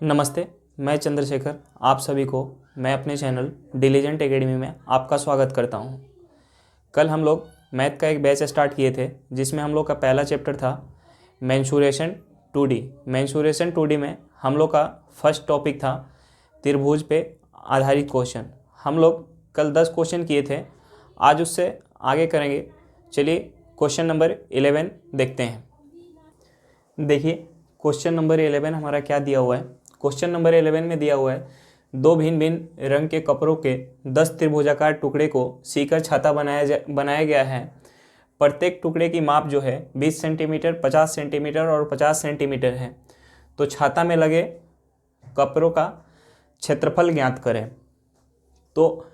नमस्ते, मैं चंद्रशेखर आप सभी को मैं अपने चैनल डिलीजेंट एकेडमी में आपका स्वागत करता हूं। कल हम लोग मैथ का एक बैच स्टार्ट किए थे जिसमें हम लोग का पहला चैप्टर था मेंसुरेशन 2D। मेंसुरेशन 2D में हम लोग का फर्स्ट टॉपिक था त्रिभुज पे आधारित क्वेश्चन। हम लोग कल 10 क्वेश्चन किए थे, आज उससे आगे करेंगे। चलिए क्वेश्चन नंबर 11 देखते हैं। देखिए क्वेश्चन नंबर 11 हमारा क्या दिया हुआ है। क्वेश्चन नंबर 11 में दिया हुआ है दो भिन्न भिन्न रंग के कपड़ों के 10 त्रिभुजाकार टुकड़े को सीकर छाता बनाया गया है। प्रत्येक टुकड़े की माप जो है 20 सेंटीमीटर, 50 सेंटीमीटर और 50 सेंटीमीटर है। तो छाता में लगे कपड़ों का क्षेत्रफल ज्ञात करें। तो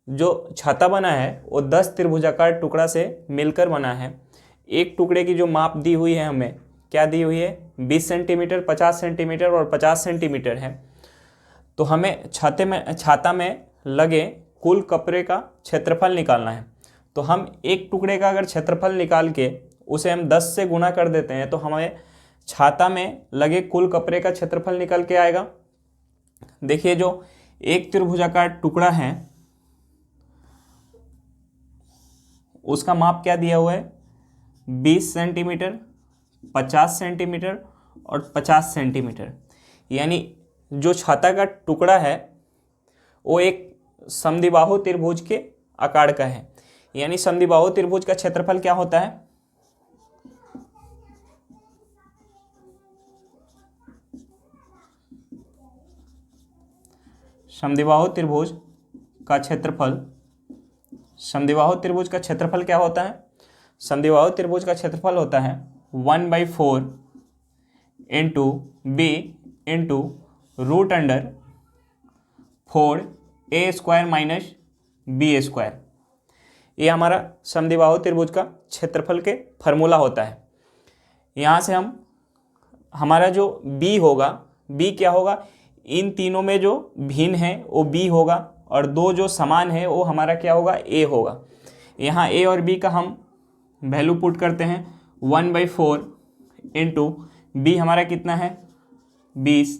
जो छाता बना है वो 10 त्रिभुजाकार टुकड़ा से मिलकर बना है। एक टुकड़े की जो माप दी हुई है, हमें क्या दी हुई है, 20 सेंटीमीटर, 50 सेंटीमीटर और 50 सेंटीमीटर है। तो हमें छाता में लगे कुल कपड़े का क्षेत्रफल निकालना है। तो हम एक टुकड़े का अगर क्षेत्रफल निकाल के उसे हम 10 से गुना कर देते हैं तो हमें छाता में लगे कुल कपड़े का क्षेत्रफल निकल के आएगा। देखिए जो एक त्रिभुजाकार टुकड़ा है उसका माप क्या दिया हुआ है, 20 सेंटीमीटर, 50 सेंटीमीटर और 50 सेंटीमीटर। यानी जो छाता का टुकड़ा है वो एक समद्विबाहु त्रिभुज के आकार का है। यानी समद्विबाहु त्रिभुज का क्षेत्रफल क्या होता है, समद्विबाहु त्रिभुज का क्षेत्रफल क्या होता है, समद्विबाहु त्रिभुज का क्षेत्रफल होता है 1/4 into B into √4 a² minus b²। ये हमारा समद्विबाहु त्रिभुज का क्षेत्रफल के फार्मूला होता है। यहाँ से हम हमारा जो b होगा, b क्या होगा, इन तीनों में जो भिन्न है वो b होगा और दो जो समान है वो हमारा क्या होगा, a होगा। यहाँ a और b का हम वैल्यू पुट करते हैं 1/4 इंटू बी हमारा कितना है 20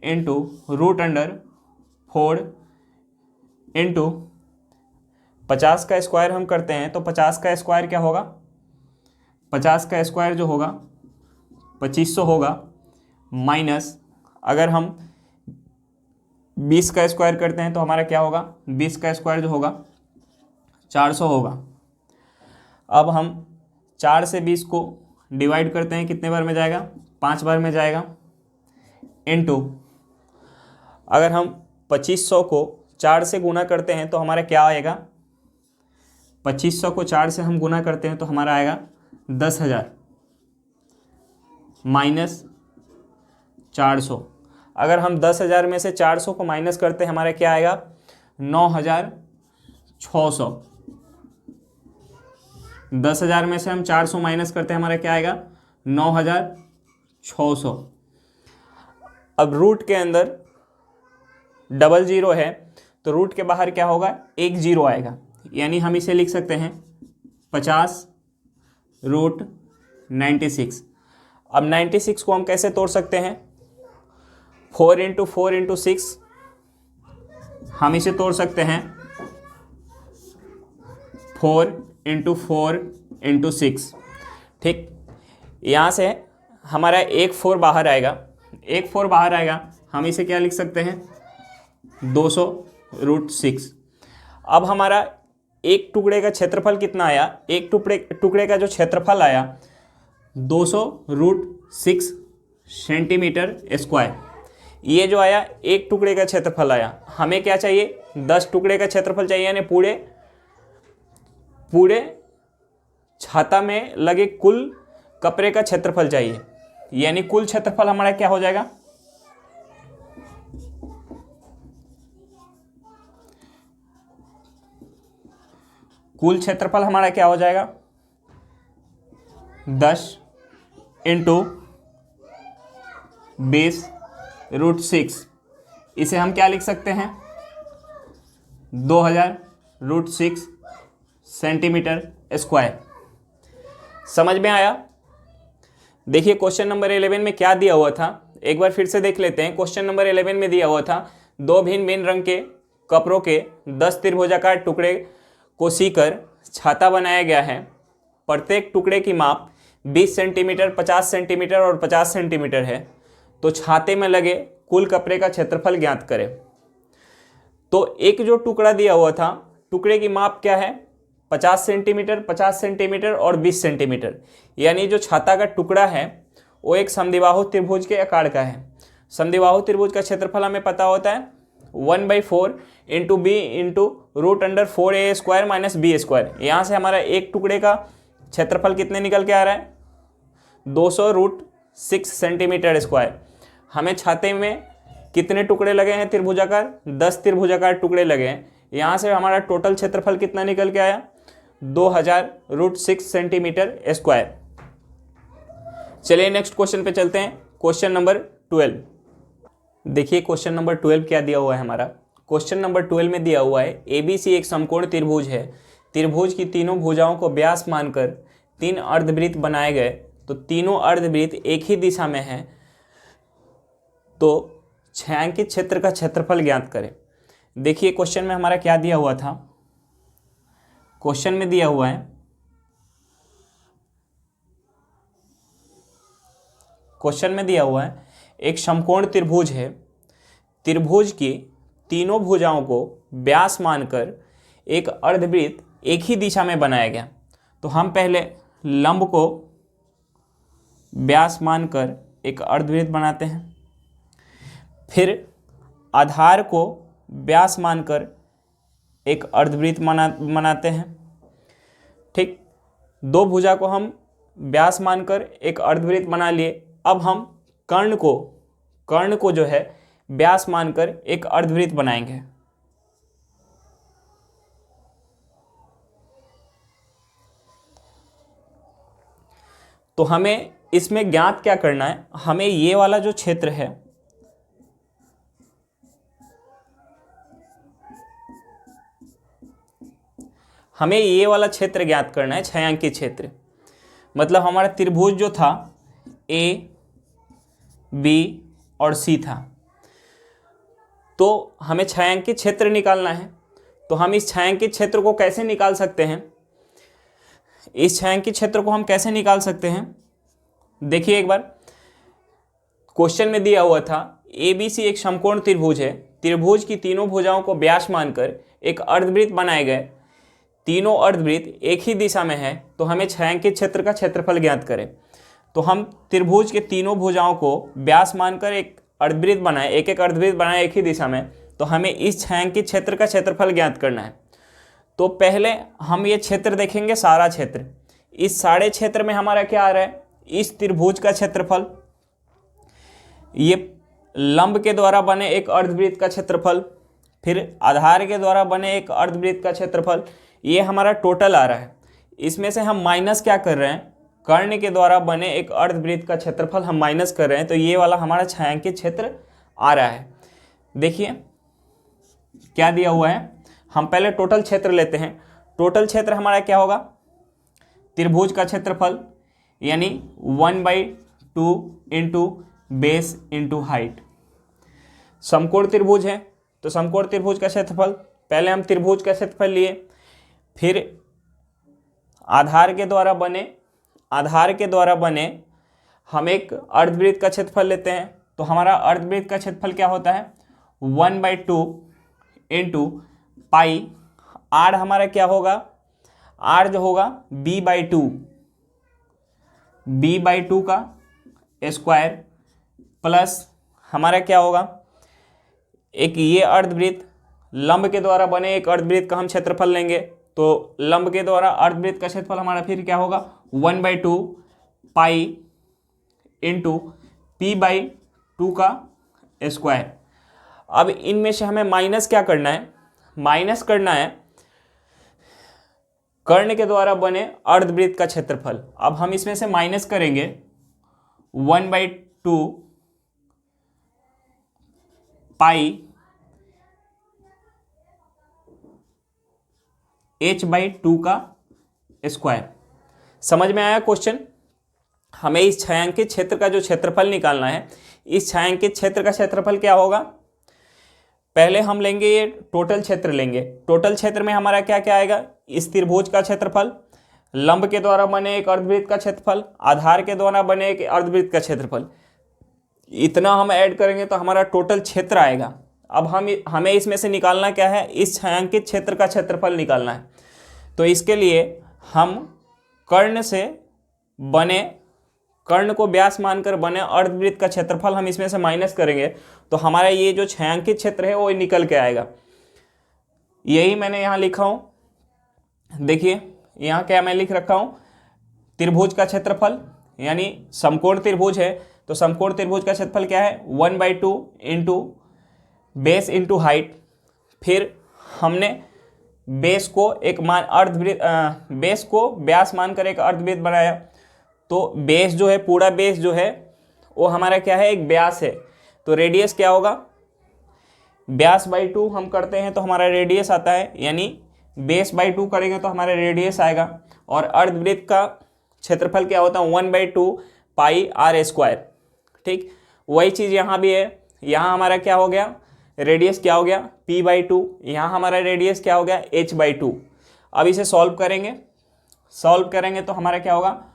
इंटू √4 इंटू 50 का स्क्वायर हम करते हैं तो 50 का स्क्वायर क्या होगा, 50 का स्क्वायर जो होगा 2500 होगा, माइनस अगर हम 20 का स्क्वायर करते हैं तो हमारा क्या होगा, 20 का स्क्वायर जो होगा 400 होगा। अब हम 4 से 20 को डिवाइड करते हैं, कितने बार में जाएगा, 5 बार में जाएगा, इनटू अगर हम 2500 को 4 से गुना करते हैं तो हमारा क्या आएगा, 2500 को 4 से हम गुना करते हैं तो हमारा आएगा 10,000 माइनस 400। अगर हम 10,000 में से 400 को माइनस करते हैं हमारा क्या आएगा, 9,600। 10,000 में से हम 400 माइनस करते हैं हमारा क्या आएगा, 9,600। अब रूट के अंदर डबल जीरो है तो रूट के बाहर क्या होगा, एक जीरो आएगा। यानी हम इसे लिख सकते हैं 50√96। अब 96 को हम कैसे तोड़ सकते हैं, 4 इंटू 4 इंटू 6 हम इसे तोड़ सकते हैं 4 इंटू 4 इंटू 6। ठीक, यहाँ से हमारा एक 4 बाहर आएगा, एक 4 बाहर आएगा, हम इसे क्या लिख सकते हैं 200√6। अब हमारा एक टुकड़े का क्षेत्रफल कितना आया, एक टुकड़े का जो क्षेत्रफल आया 200√6 सेंटीमीटर स्क्वायर। ये जो आया एक टुकड़े का क्षेत्रफल आया, हमें क्या चाहिए, 10 टुकड़े का क्षेत्रफल चाहिए। यानी पूरे छाता में लगे कुल कपड़े का क्षेत्रफल चाहिए। यानी कुल क्षेत्रफल हमारा क्या हो जाएगा, कुल क्षेत्रफल हमारा क्या हो जाएगा, 10 इंटू 20√6। इसे हम क्या लिख सकते हैं, 2000√6 सेंटीमीटर स्क्वायर। समझ में आया। देखिए क्वेश्चन नंबर 11 में क्या दिया हुआ था, एक बार फिर से देख लेते हैं। क्वेश्चन नंबर 11 में दिया हुआ था, दो भिन्न भिन्न रंग के कपड़ों के 10 त्रिभुजाकार टुकड़े को सीकर छाता बनाया गया है। प्रत्येक टुकड़े की माप 20 सेंटीमीटर, 50 सेंटीमीटर और 50 सेंटीमीटर है। तो छाते में लगे कुल कपड़े का क्षेत्रफल ज्ञात करें। तो एक जो टुकड़ा दिया हुआ था, टुकड़े की माप क्या है, 50 सेंटीमीटर, 50 सेंटीमीटर और 20 सेंटीमीटर। यानी जो छाता का टुकड़ा है वो एक समद्विबाहु त्रिभुज के आकार का है। समद्विबाहु त्रिभुज का क्षेत्रफल हमें पता होता है 1/4 into B into √4a² minus b²। यहाँ से हमारा एक टुकड़े का क्षेत्रफल कितने निकल के आ रहा है, 200√6 सेंटीमीटर स्क्वायर। हमें छाते में कितने टुकड़े लगे हैं त्रिभुजाकार, 10 त्रिभुजाकार टुकड़े लगे हैं। यहाँ से हमारा टोटल क्षेत्रफल कितना निकल के आया, 2000√6 सेंटीमीटर स्क्वायर। चलिए नेक्स्ट क्वेश्चन पे चलते हैं। Question number 12। देखिए क्वेश्चन नंबर 12 क्या दिया हुआ है हमारा। क्वेश्चन नंबर 12 में दिया हुआ है, ABC एक समकोण त्रिभुज है। त्रिभुज की तीनों भुजाओं को व्यास मानकर 3 अर्धवृत्त बनाए गए। तो तीनों अर्धवृत्त एक ही दिशा में हैं। तो छायांकित क्षेत्र का क्षेत्रफल ज्ञात करें। देखिए क्वेश्चन में हमारा क्या दिया हुआ था। क्वेश्चन में दिया हुआ है, एक समकोण त्रिभुज है। त्रिभुज की तीनों भुजाओं को व्यास मानकर एक अर्धवृत्त एक ही दिशा में बनाया गया। तो हम पहले लंब को व्यास मानकर एक अर्धवृत्त बनाते हैं, फिर आधार को व्यास मानकर एक अर्धवृत्त बनाते हैं। ठीक, दो भुजा को हम व्यास मानकर एक अर्धवृत्त बना लिए। अब हम कर्ण को जो है व्यास मानकर एक अर्धवृत्त बनाएंगे। तो हमें इसमें ज्ञात क्या करना है, हमें ये वाला जो क्षेत्र है, हमें ये वाला क्षेत्र ज्ञात करना है, छायांकित क्षेत्र। मतलब हमारा त्रिभुज जो था A, B और C था। तो हमें छायांकित क्षेत्र निकालना है। तो हम इस छायांकित क्षेत्र को कैसे निकाल सकते हैं, देखिए एक बार क्वेश्चन में दिया हुआ था ABC एक समकोण त्रिभुज है। त्रिभुज की तीनों भुजाओं को व्यास मानकर एक अर्धवृत्त बनाए गए। तीनों अर्धवृत्त एक ही दिशा में है। तो हमें छायांकित क्षेत्र का क्षेत्रफल ज्ञात करें। तो हम त्रिभुज के तीनों भुजाओं को व्यास मानकर एक अर्धवृत्त बनाए, एक अर्धवृत्त बनाए एक ही दिशा में। तो हमें इस छायांकित क्षेत्र का क्षेत्रफल ज्ञात करना है। तो पहले हम ये क्षेत्र देखेंगे, सारा क्षेत्र। इस सारे क्षेत्र में हमारा क्या आ रहा है, इस त्रिभुज का क्षेत्रफल, ये लंब के द्वारा बने एक अर्धवृत्त का क्षेत्रफल, फिर आधार के द्वारा बने एक अर्धवृत्त का क्षेत्रफल, ये हमारा टोटल आ रहा है। इसमें से हम माइनस क्या कर रहे हैं, कर्ण के द्वारा बने एक अर्धवृत्त का क्षेत्रफल हम माइनस कर रहे हैं। तो ये वाला हमारा छायांकित क्षेत्र आ रहा है। देखिए क्या दिया हुआ है, हम पहले टोटल क्षेत्र लेते हैं। टोटल क्षेत्र हमारा क्या होगा, त्रिभुज का क्षेत्रफल यानी 1/2 इंटू बेस इंटू हाइट। समकोण त्रिभुज है तो समकोण त्रिभुज का क्षेत्रफल, पहले हम त्रिभुज का क्षेत्रफल लिए, फिर आधार के द्वारा बने हम एक अर्धवृत्त का क्षेत्रफल लेते हैं। तो हमारा अर्धवृत्त का क्षेत्रफल क्या होता है, 1/2 इंटू पाई। आर हमारा क्या होगा, आर जो होगा b/2 का स्क्वायर, प्लस हमारा क्या होगा, एक ये अर्धवृत्त, लंब के द्वारा बने एक अर्धवृत्त का हम क्षेत्रफल लेंगे। तो लंब के द्वारा अर्धवृत्त का क्षेत्रफल हमारा फिर क्या होगा, 1/2 पाई इंटू p/2 का स्क्वायर। अब इनमें से हमें माइनस क्या करना है, माइनस करना है कर्ण के द्वारा बने अर्धवृत्त का क्षेत्रफल। अब हम इसमें से माइनस करेंगे 1/2 पाई h/2 का स्क्वायर। समझ में आया क्वेश्चन। हमें इस छायांकित क्षेत्र का जो क्षेत्रफल निकालना है, इस छायांकित क्षेत्र का क्षेत्रफल क्या होगा। पहले हम लेंगे ये टोटल क्षेत्र लेंगे। टोटल क्षेत्र में हमारा क्या क्या आएगा, इस त्रिभुज का क्षेत्रफल, लंब के द्वारा बने एक अर्धवृत्त का क्षेत्रफल, आधार के द्वारा बने एक अर्धवृत्त का क्षेत्रफल, इतना हम ऐड करेंगे तो हमारा टोटल क्षेत्र आएगा। अब हमें इसमें से निकालना क्या है, इस छायांकित क्षेत्र का क्षेत्रफल निकालना है। तो इसके लिए हम कर्ण को व्यास मानकर बने अर्धवृत्त का क्षेत्रफल हम इसमें से माइनस करेंगे तो हमारा ये जो छायांकित क्षेत्र है वो निकल के आएगा। यही मैंने यहाँ लिखा हूँ, देखिए यहाँ क्या मैं लिख रखा हूँ, त्रिभुज का क्षेत्रफल यानी समकोण त्रिभुज है तो समकोण त्रिभुज का क्षेत्रफल क्या है 1/2 इंटू बेस इंटू हाइट। फिर हमने बेस को बेस को व्यास मानकर एक अर्धवृत्त बनाया तो बेस जो है, पूरा बेस जो है वो हमारा क्या है, एक व्यास है। तो रेडियस क्या होगा, व्यास बाई 2 हम करते हैं तो हमारा रेडियस आता है, यानी बेस बाई 2 करेंगे तो हमारा रेडियस आएगा। और अर्धवृत्त का क्षेत्रफल क्या होता है 1/2 पाई आर स्क्वायर। ठीक, वही चीज़ यहाँ भी है। यहाँ हमारा क्या हो गया, रेडियस क्या हो गया p/2, यहाँ हमारा रेडियस क्या हो गया h/2। अब इसे सॉल्व करेंगे तो हमारा क्या होगा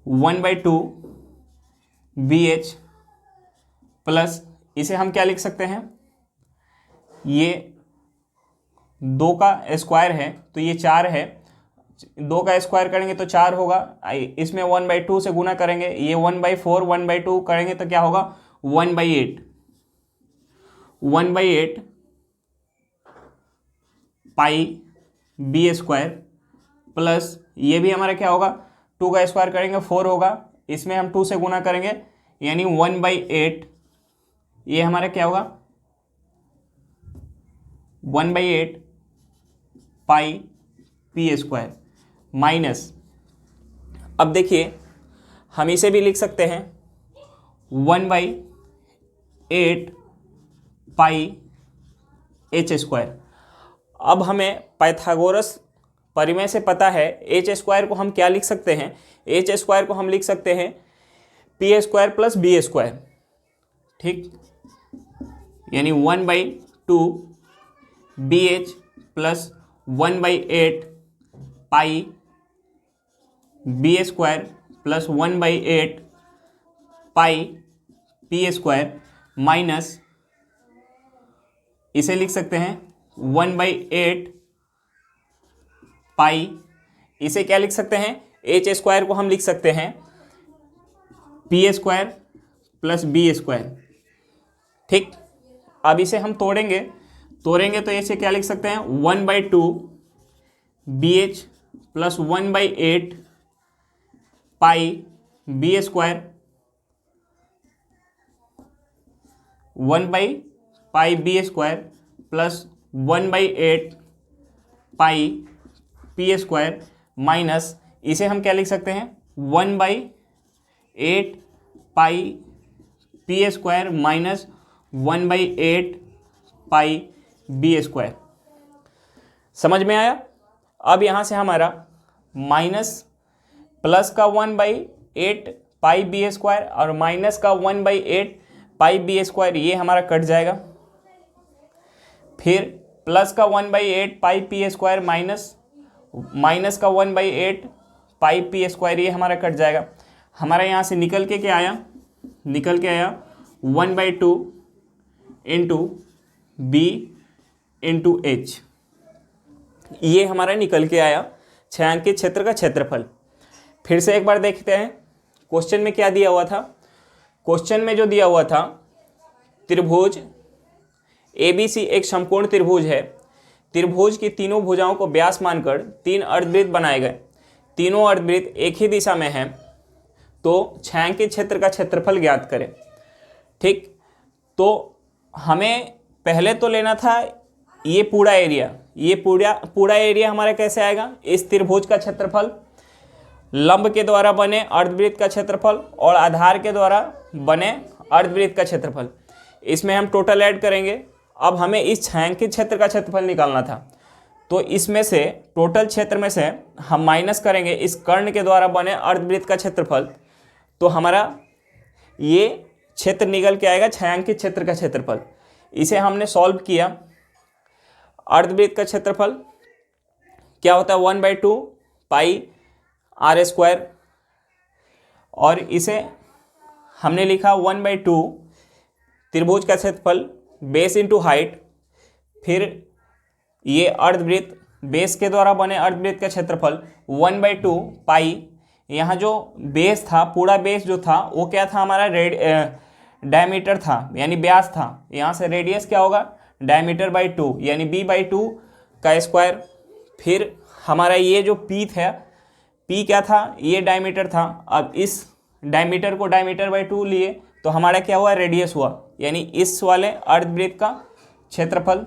1/2 BH प्लस, इसे हम क्या लिख सकते हैं, ये 2 का स्क्वायर है तो ये 4 है, 2 का स्क्वायर करेंगे तो 4 होगा, इसमें 1/2 से गुना करेंगे, ये 1/4 1/2 करेंगे तो क्या होगा 1/8 पाई बी स्क्वायर प्लस, ये भी हमारा क्या होगा 2 का स्क्वायर करेंगे 4 होगा, इसमें हम 2 से गुना करेंगे यानी 1/8, ये हमारा क्या होगा 1/8 पाई पी स्क्वायर माइनस, अब देखिए हम इसे भी लिख सकते हैं 1/8 पाई एच स्क्वायर। अब हमें पाइथागोरस परिमेय से पता है एच स्क्वायर को हम क्या लिख सकते हैं, एच स्क्वायर को हम लिख सकते हैं P square plus B square. ठीक, यानी 1/2 BH plus 1/8 pi B square plus 1/8 pi P square minus, इसे लिख सकते हैं 1/8 पाई, इसे क्या लिख सकते हैं एच स्क्वायर को हम लिख सकते हैं P square plus B square. ठीक, अब इसे हम तोड़ेंगे तो इसे क्या लिख सकते हैं 1/2 BH plus 1/8 pi B square 1/पाई B square plus 1/8 pi P square minus, इसे हम क्या लिख सकते हैं 1/8 pi P square minus 1/8 pi B square. समझ में आया। अब यहाँ से हमारा माइनस प्लस का 1/8 पाई बी स्क्वायर और माइनस का 1/8 पाई बी स्क्वायर, ये हमारा कट जाएगा। फिर प्लस का 1/8 पाई पी स्क्वायर माइनस का 1/8 पाई पी स्क्वायर, ये हमारा कट जाएगा। हमारा यहाँ से निकल के क्या आया, 1/2 इंटू बी इंटू एच, ये हमारा निकल के आया छायांकित क्षेत्र का क्षेत्रफल। फिर से एक बार देखते हैं क्वेश्चन में क्या दिया हुआ था। क्वेश्चन में जो दिया हुआ था, त्रिभुज ABC एक समकोण त्रिभुज है। त्रिभुज की तीनों भुजाओं को व्यास मानकर 3 अर्धवृत्त बनाए गए। तीनों अर्धवृत्त एक ही दिशा में हैं, तो छायांकित क्षेत्र का क्षेत्रफल ज्ञात करें। ठीक, तो हमें पहले तो लेना था ये पूरा एरिया, ये पूरा एरिया हमारा कैसे आएगा, इस त्रिभुज का क्षेत्रफल, लंब के द्वारा बने अर्धवृत्त का क्षेत्रफल और आधार के द्वारा बने अर्धवृत्त का क्षेत्रफल, इसमें हम टोटल ऐड करेंगे। अब हमें इस छायांकित क्षेत्र का क्षेत्रफल निकालना था, तो इसमें से टोटल क्षेत्र में से हम माइनस करेंगे इस कर्ण के द्वारा बने अर्धवृत्त का क्षेत्रफल, तो हमारा ये क्षेत्र निकल के आएगा छायांकित क्षेत्र का क्षेत्रफल। इसे हमने सॉल्व किया। अर्धवृत्त का क्षेत्रफल क्या होता है 1/2 पाई r², और इसे हमने लिखा 1/2 त्रिभुज का क्षेत्रफल बेस इंटू हाइट। फिर ये अर्धवृत्त, बेस के द्वारा बने अर्धवृत्त का क्षेत्रफल 1/2 पाई, यहाँ जो बेस था, पूरा बेस जो था वो क्या था हमारा डायमीटर था, यानी व्यास था। यहाँ से रेडियस क्या होगा डायमीटर बाई 2 यानी b/2 का स्क्वायर। फिर हमारा ये जो p था, p क्या था, ये डायमीटर था। अब इस डायमीटर को डायमीटर बाई 2 लिए तो हमारा क्या हुआ रेडियस हुआ, यानी इस वाले अर्धवृत्त का क्षेत्रफल।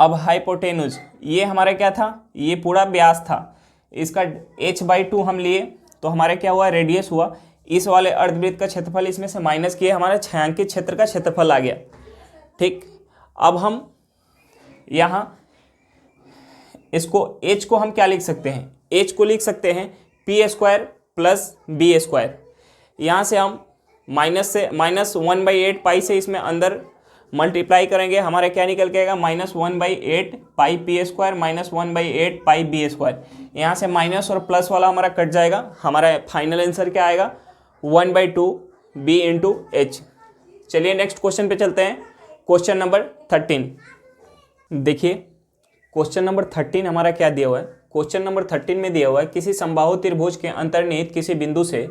अब हाइपोटेन्यूज, ये हमारा क्या था, ये पूरा व्यास था, इसका h/2 हम लिए तो हमारा क्या हुआ रेडियस हुआ। इस वाले अर्धवृत्त का क्षेत्रफल इसमें से माइनस किए, हमारा छायांकित क्षेत्र का क्षेत्रफल आ गया। ठीक, अब हम यहाँ इसको h को हम क्या लिख सकते हैं, h को लिख सकते हैं p² प्लस b²। यहाँ से हम -1/8 पाई से इसमें अंदर मल्टीप्लाई करेंगे, हमारा क्या निकल के आएगा -1/8 पाई p² माइनस 1/8 पाई b²। यहाँ से माइनस और प्लस वाला हमारा कट जाएगा, हमारा फाइनल आंसर क्या आएगा 1/2 b इंटू h। चलिए नेक्स्ट क्वेश्चन पे चलते हैं। क्वेश्चन नंबर 13 देखिए, क्वेश्चन नंबर 13 हमारा क्या दिया हुआ है। क्वेश्चन नंबर 13 में दिया हुआ है किसी समबाहु त्रिभुज के अंतर्निहित किसी बिंदु से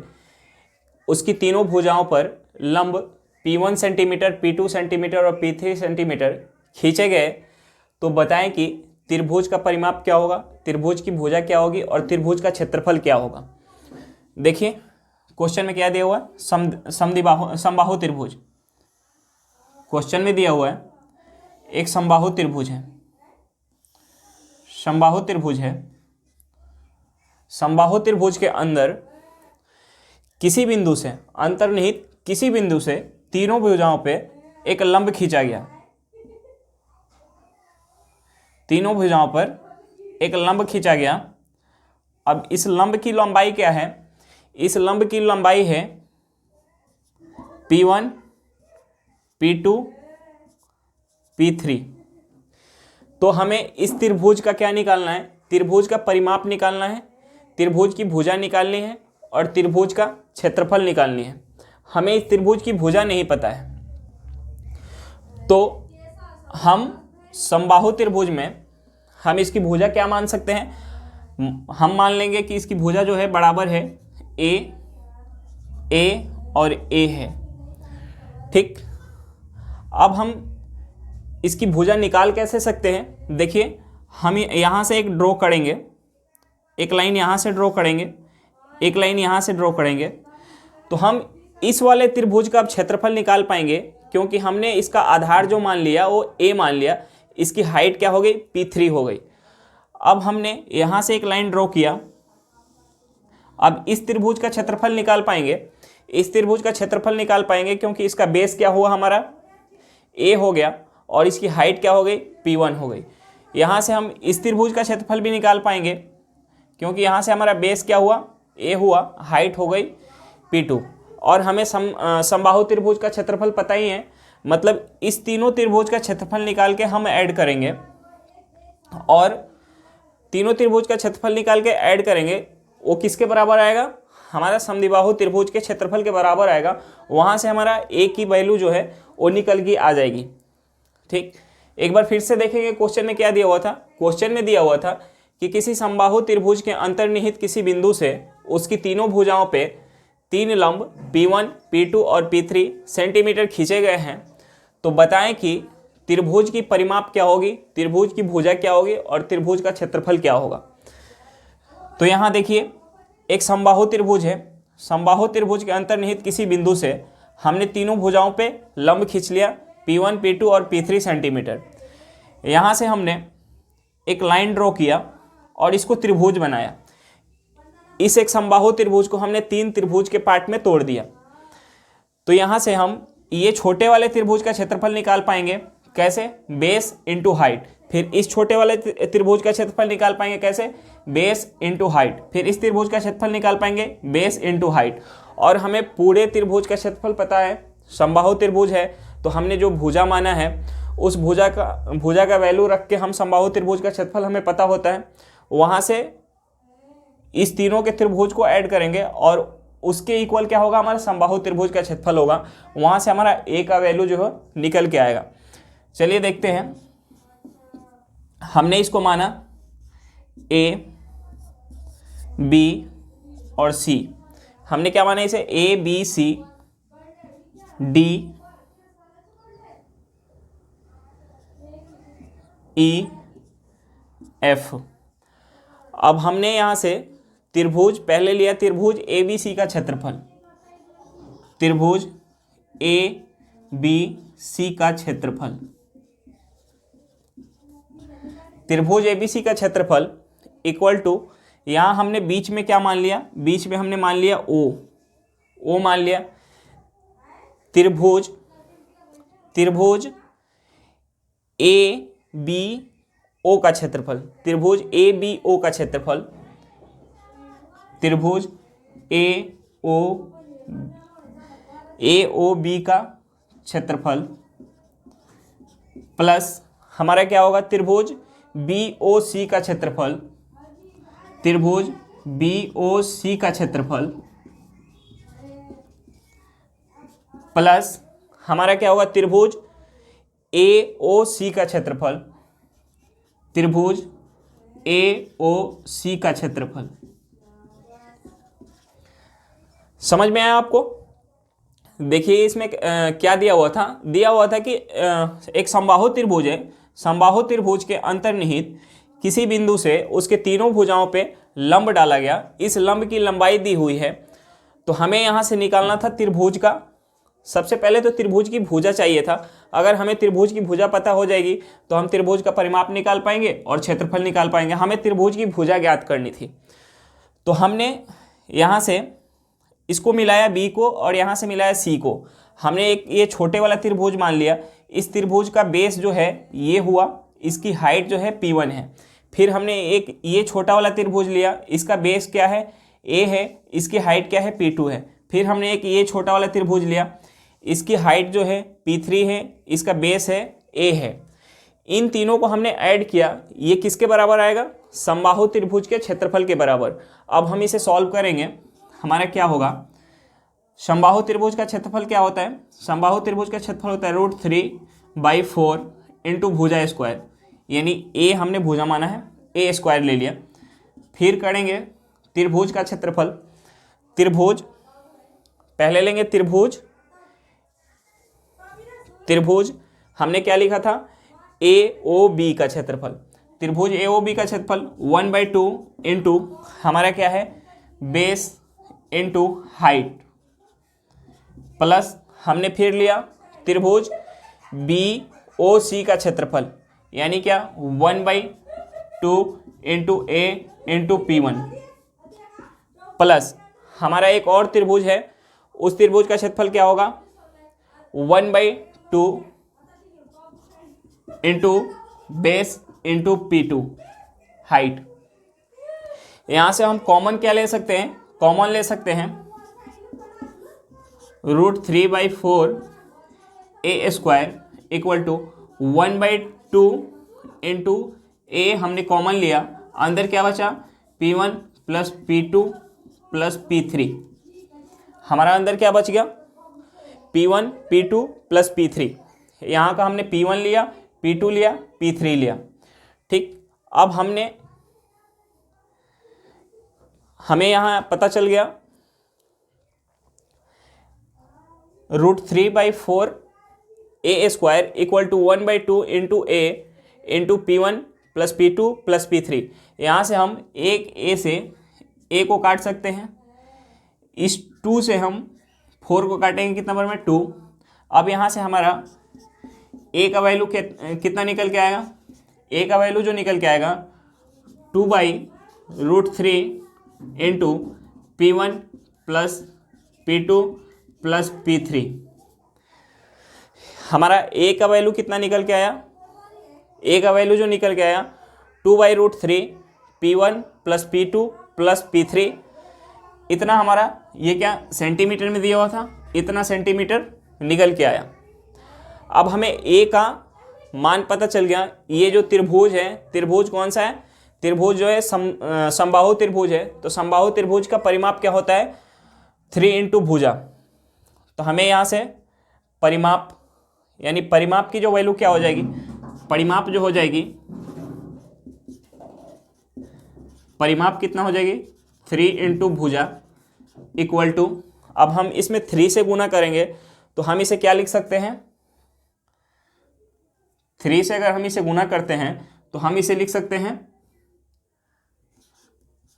उसकी तीनों भुजाओं पर लंब p1 सेंटीमीटर, p2 सेंटीमीटर और p3 सेंटीमीटर खींचे गए, तो बताएं कि त्रिभुज का परिमाप क्या होगा, त्रिभुज की भुजा क्या होगी और त्रिभुज का क्षेत्रफल क्या होगा। देखिए क्वेश्चन में क्या दिया हुआ है, समबाहु त्रिभुज। क्वेश्चन में दिया हुआ है एक समबाहु त्रिभुज है, समबाहु त्रिभुज है। समबाहु त्रिभुज के अंदर किसी बिंदु से, अंतर्निहित किसी बिंदु से तीनों भुजाओं पे एक लंब खींचा गया, तीनों भुजाओं पर एक लंब खींचा गया। अब इस लंब की लंबाई क्या है, इस लंब की लंबाई है p1, p2, p3। तो हमें इस त्रिभुज का क्या निकालना है, त्रिभुज का परिमाप निकालना है, त्रिभुज की भुजा निकालनी है और त्रिभुज का क्षेत्रफल निकालनी है। हमें इस त्रिभुज की भुजा नहीं पता है, तो हम समबाहु त्रिभुज में हम इसकी भुजा क्या मान सकते हैं, हम मान लेंगे कि इसकी भुजा जो है बराबर है a और a है। ठीक, अब हम इसकी भुजा निकाल कैसे सकते हैं, देखिए हम यहाँ से एक ड्रॉ करेंगे, एक लाइन यहाँ से ड्रॉ करेंगे, एक लाइन यहाँ से ड्रॉ करेंगे, तो हम इस वाले त्रिभुज का अब क्षेत्रफल निकाल पाएंगे, क्योंकि हमने इसका आधार जो मान लिया वो a मान लिया, इसकी हाइट क्या हो गई p3 हो गई। अब हमने यहाँ से एक लाइन ड्रॉ किया, अब इस त्रिभुज का क्षेत्रफल निकाल पाएंगे, इस त्रिभुज का क्षेत्रफल निकाल पाएंगे क्योंकि इसका बेस क्या हुआ हमारा a हो गया और इसकी हाइट क्या हो गई p1 हो गई। यहाँ से हम इस त्रिभुज का क्षेत्रफल भी निकाल पाएंगे क्योंकि यहाँ से हमारा बेस क्या हुआ a हुआ, हाइट हो गई p2। और हमें समबाहु त्रिभुज का क्षेत्रफल पता ही है, मतलब इस तीनों त्रिभुज का क्षेत्रफल निकाल के हम ऐड करेंगे और तीनों त्रिभुज का क्षेत्रफल निकाल के ऐड करेंगे, वो किसके बराबर आएगा, हमारा समद्विबाहु त्रिभुज के क्षेत्रफल के बराबर आएगा। वहाँ से हमारा a की वैल्यू जो है वो निकल के आ जाएगी। ठीक, एक बार फिर से देखेंगे क्वेश्चन में क्या दिया हुआ था। क्वेश्चन में दिया हुआ था कि किसी समबाहु त्रिभुज के अंतर्निहित किसी बिंदु से उसकी तीनों भुजाओं पे तीन लंब p1, p2 और p3 सेंटीमीटर खींचे गए हैं, तो बताएं कि त्रिभुज की परिमाप क्या होगी, त्रिभुज की भुजा क्या होगी और त्रिभुज का क्षेत्रफल क्या होगा। तो यहाँ देखिए एक समबाहु त्रिभुज है, समबाहु त्रिभुज के अंतर्निहित किसी बिंदु से हमने तीनों भुजाओं पे लंब खींच लिया p1, p2 और p3 सेंटीमीटर। यहाँ से हमने एक लाइन ड्रॉ किया और इसको त्रिभुज बनाया। इस एक समबाहु त्रिभुज को हमने तीन त्रिभुज के पार्ट में तोड़ दिया। तो यहाँ से हम ये छोटे वाले त्रिभुज का क्षेत्रफल निकाल पाएंगे, कैसे, बेस इंटू हाइट। फिर इस छोटे वाले त्रिभुज का क्षेत्रफल निकाल पाएंगे कैसे, बेस इंटू हाइट। फिर इस त्रिभुज का क्षेत्रफल निकाल पाएंगे बेस इंटू हाइट। और हमें पूरे त्रिभुज का क्षेत्रफल पता है, समबाहु त्रिभुज है, तो हमने जो भुजा माना है उस भुजा का वैल्यू रख के हम समबाहु त्रिभुज का क्षेत्रफल हमें पता होता है, वहाँ से इस तीनों के त्रिभुज को ऐड करेंगे और उसके इक्वल क्या होगा, हमारा समबाहु त्रिभुज का क्षेत्रफल होगा, वहाँ से हमारा ए का वैल्यू जो है निकल के आएगा। चलिए देखते हैं, हमने इसको माना ए, बी और सी। हमने क्या माना इसे, ए, B, C, D, E, F. अब हमने यहां से त्रिभुज पहले लिया, त्रिभुज ए बी सी का क्षेत्रफल, त्रिभुज ए बी सी का क्षेत्रफल, त्रिभुज ए बी सी का क्षेत्रफल इक्वल टू, यहां हमने बीच में क्या मान लिया, बीच में हमने मान लिया ओ मान लिया, त्रिभुज ए बी ओ का क्षेत्रफल, त्रिभुज ए बी ओ का क्षेत्रफल, त्रिभुज ए ओ बी का क्षेत्रफल प्लस हमारा क्या होगा, त्रिभुज बी ओ सी का क्षेत्रफल, त्रिभुज बी ओ सी का क्षेत्रफल प्लस हमारा क्या होगा, त्रिभुज ए ओ सी का क्षेत्रफल, त्रिभुज ए ओ सी का क्षेत्रफल। समझ में आया आपको? देखिए इसमें क्या दिया हुआ था कि एक समबाहु त्रिभुज है, समबाहु त्रिभुज के अंतर्निहित किसी बिंदु से उसके तीनों भुजाओं पे लंब डाला गया, इस लंब की लंबाई दी हुई है, तो हमें यहाँ से निकालना था त्रिभुज का, सबसे पहले तो त्रिभुज की भुजा चाहिए था। अगर हमें त्रिभुज की भुजा पता हो जाएगी तो हम त्रिभुज का परिमाप निकाल पाएंगे और क्षेत्रफल निकाल पाएंगे। हमें त्रिभुज की भुजा ज्ञात करनी थी, तो हमने यहाँ से इसको मिलाया बी को और यहाँ से मिलाया सी को। हमने एक ये छोटे वाला त्रिभुज मान लिया, इस त्रिभुज का बेस जो है ये हुआ, इसकी हाइट जो है P1 है। फिर हमने एक ये छोटा वाला त्रिभुज लिया, इसका बेस क्या है, A है, इसकी हाइट क्या है, P2 है। फिर हमने एक ये छोटा वाला त्रिभुज लिया, इसकी हाइट जो है P3 है, इसका बेस है A है। इन तीनों को हमने ऐड किया, ये किसके बराबर आएगा, समबाहु त्रिभुज के क्षेत्रफल के बराबर। अब हम इसे सॉल्व करेंगे, हमारा क्या होगा, समबाहु त्रिभुज का क्षेत्रफल क्या होता है, समबाहु त्रिभुज का क्षेत्रफल होता है √3/4 इंटू भुजा स्क्वायर, यानी ए हमने भुजा माना है, ए स्क्वायर ले लिया। फिर करेंगे त्रिभुज का क्षेत्रफल, त्रिभुज पहले लेंगे, त्रिभुज हमने क्या लिखा था, ए ओ बी का क्षेत्रफल, त्रिभुज ए ओ बी का क्षेत्रफल 1/2 इंटू हमारा क्या है, बेस इंटू हाइट, प्लस हमने फिर लिया त्रिभुज बी ओ सी का क्षेत्रफल, यानी क्या 1/2 into A into P1, plus हमारा एक और त्रिभुज है, उस त्रिभुज का क्षेत्रफल क्या होगा, 1/2 into base into P2 height. यहाँ से हम कॉमन क्या ले सकते हैं, कॉमन ले सकते हैं √3/4 A square equal to 1/2 into ए हमने कॉमन लिया, अंदर क्या बचा, P1 plus P2 plus P3, हमारा अंदर क्या बच गया, P1 P2 प्लस P3। यहाँ का हमने P1 लिया, P2 लिया, P3 लिया, ठीक। अब हमें यहाँ पता चल गया √3/4 A square equal to 1/2 into A into P1 plus P2 plus P3। यहाँ से हम एक ए से ए को काट सकते हैं, इस 2 से हम 4 को काटेंगे, कितना नंबर में 2। अब यहाँ से हमारा ए का वैल्यू कितना निकल के आएगा, ए का वैल्यू जो निकल के आएगा 2/√3 into P1 plus P2 plus P3। हमारा ए का वैल्यू कितना निकल के आया, ए का वैल्यू जो निकल के आया 2/√3 P1 plus P2 plus P3 इतना हमारा ये क्या सेंटीमीटर में दिया हुआ था, इतना सेंटीमीटर निकल के आया। अब हमें ए का मान पता चल गया। ये जो त्रिभुज है, त्रिभुज कौन सा है, त्रिभुज जो है समबाहु त्रिभुज है। तो समबाहु त्रिभुज का परिमाप क्या होता है, 3 इंटू भुजा। तो हमें यहाँ से परिमाप यानी परिमाप की जो वैल्यू क्या हो जाएगी, परिमाप जो हो जाएगी, परिमाप कितना हो जाएगी 3 इंटू भुजा इक्वल टू, अब हम इसमें 3 से गुना करेंगे तो हम इसे क्या लिख सकते हैं, 3 से अगर हम इसे गुना करते हैं तो हम इसे लिख सकते हैं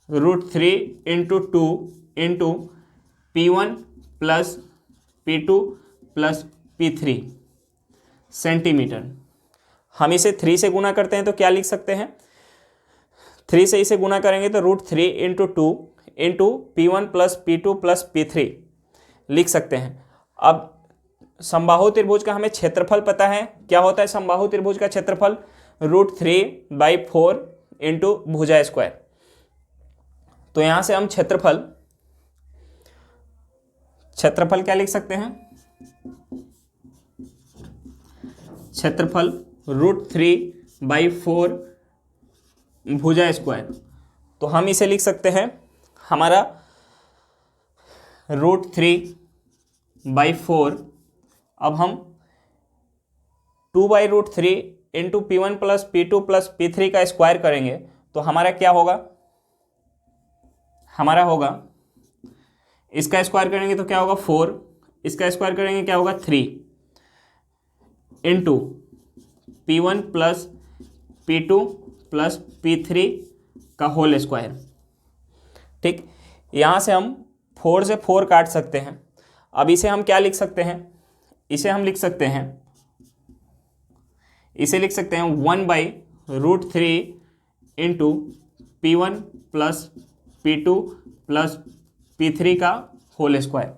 √3 into 2 into P1 plus P2 plus P3 centimetre. हम इसे 3 से गुना करते हैं तो क्या लिख सकते हैं, 3 से इसे गुना करेंगे तो √3 into 2 into P1 plus P2 plus P3 लिख सकते हैं। अब समबाहु त्रिभुज का हमें क्षेत्रफल पता है, क्या होता है समबाहु त्रिभुज का क्षेत्रफल, √3/4 इंटू भुजा स्क्वायर। तो यहां से हम क्षेत्रफल क्या लिख सकते हैं, क्षेत्रफल √3/4 भुजा स्क्वायर। तो हम इसे लिख सकते हैं हमारा √3/4, अब हम 2/√3 into P1 plus P2 plus P3 का स्क्वायर करेंगे तो हमारा क्या होगा, हमारा होगा, इसका स्क्वायर करेंगे तो क्या होगा 4, इसका स्क्वायर करेंगे क्या होगा 3 into P1 plus P2 plus P3 का होल स्क्वायर। ठीक, यहाँ से हम 4 से 4 काट सकते हैं। अब इसे हम क्या लिख सकते हैं, इसे हम लिख सकते हैं, इसे लिख सकते हैं 1/√3 into P1 plus P2 plus P3 का होल स्क्वायर।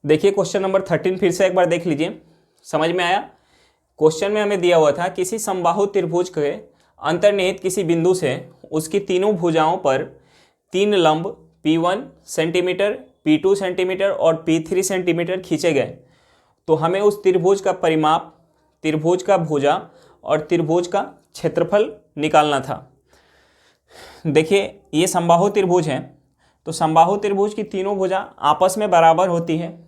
देखिए क्वेश्चन नंबर 13 फिर से एक बार देख लीजिए, समझ में आया। क्वेश्चन में हमें दिया हुआ था किसी समबाहु त्रिभुज के अंतर्निहित किसी बिंदु से उसकी तीनों भुजाओं पर 3 लंब P1 सेंटीमीटर, P2 सेंटीमीटर और P3 सेंटीमीटर खींचे गए। तो हमें उस त्रिभुज का परिमाप, त्रिभुज का भुजा और त्रिभुज का क्षेत्रफल निकालना था। देखिए ये समबाहु त्रिभुज है, तो समबाहु त्रिभुज की तीनों भुजा आपस में बराबर होती है।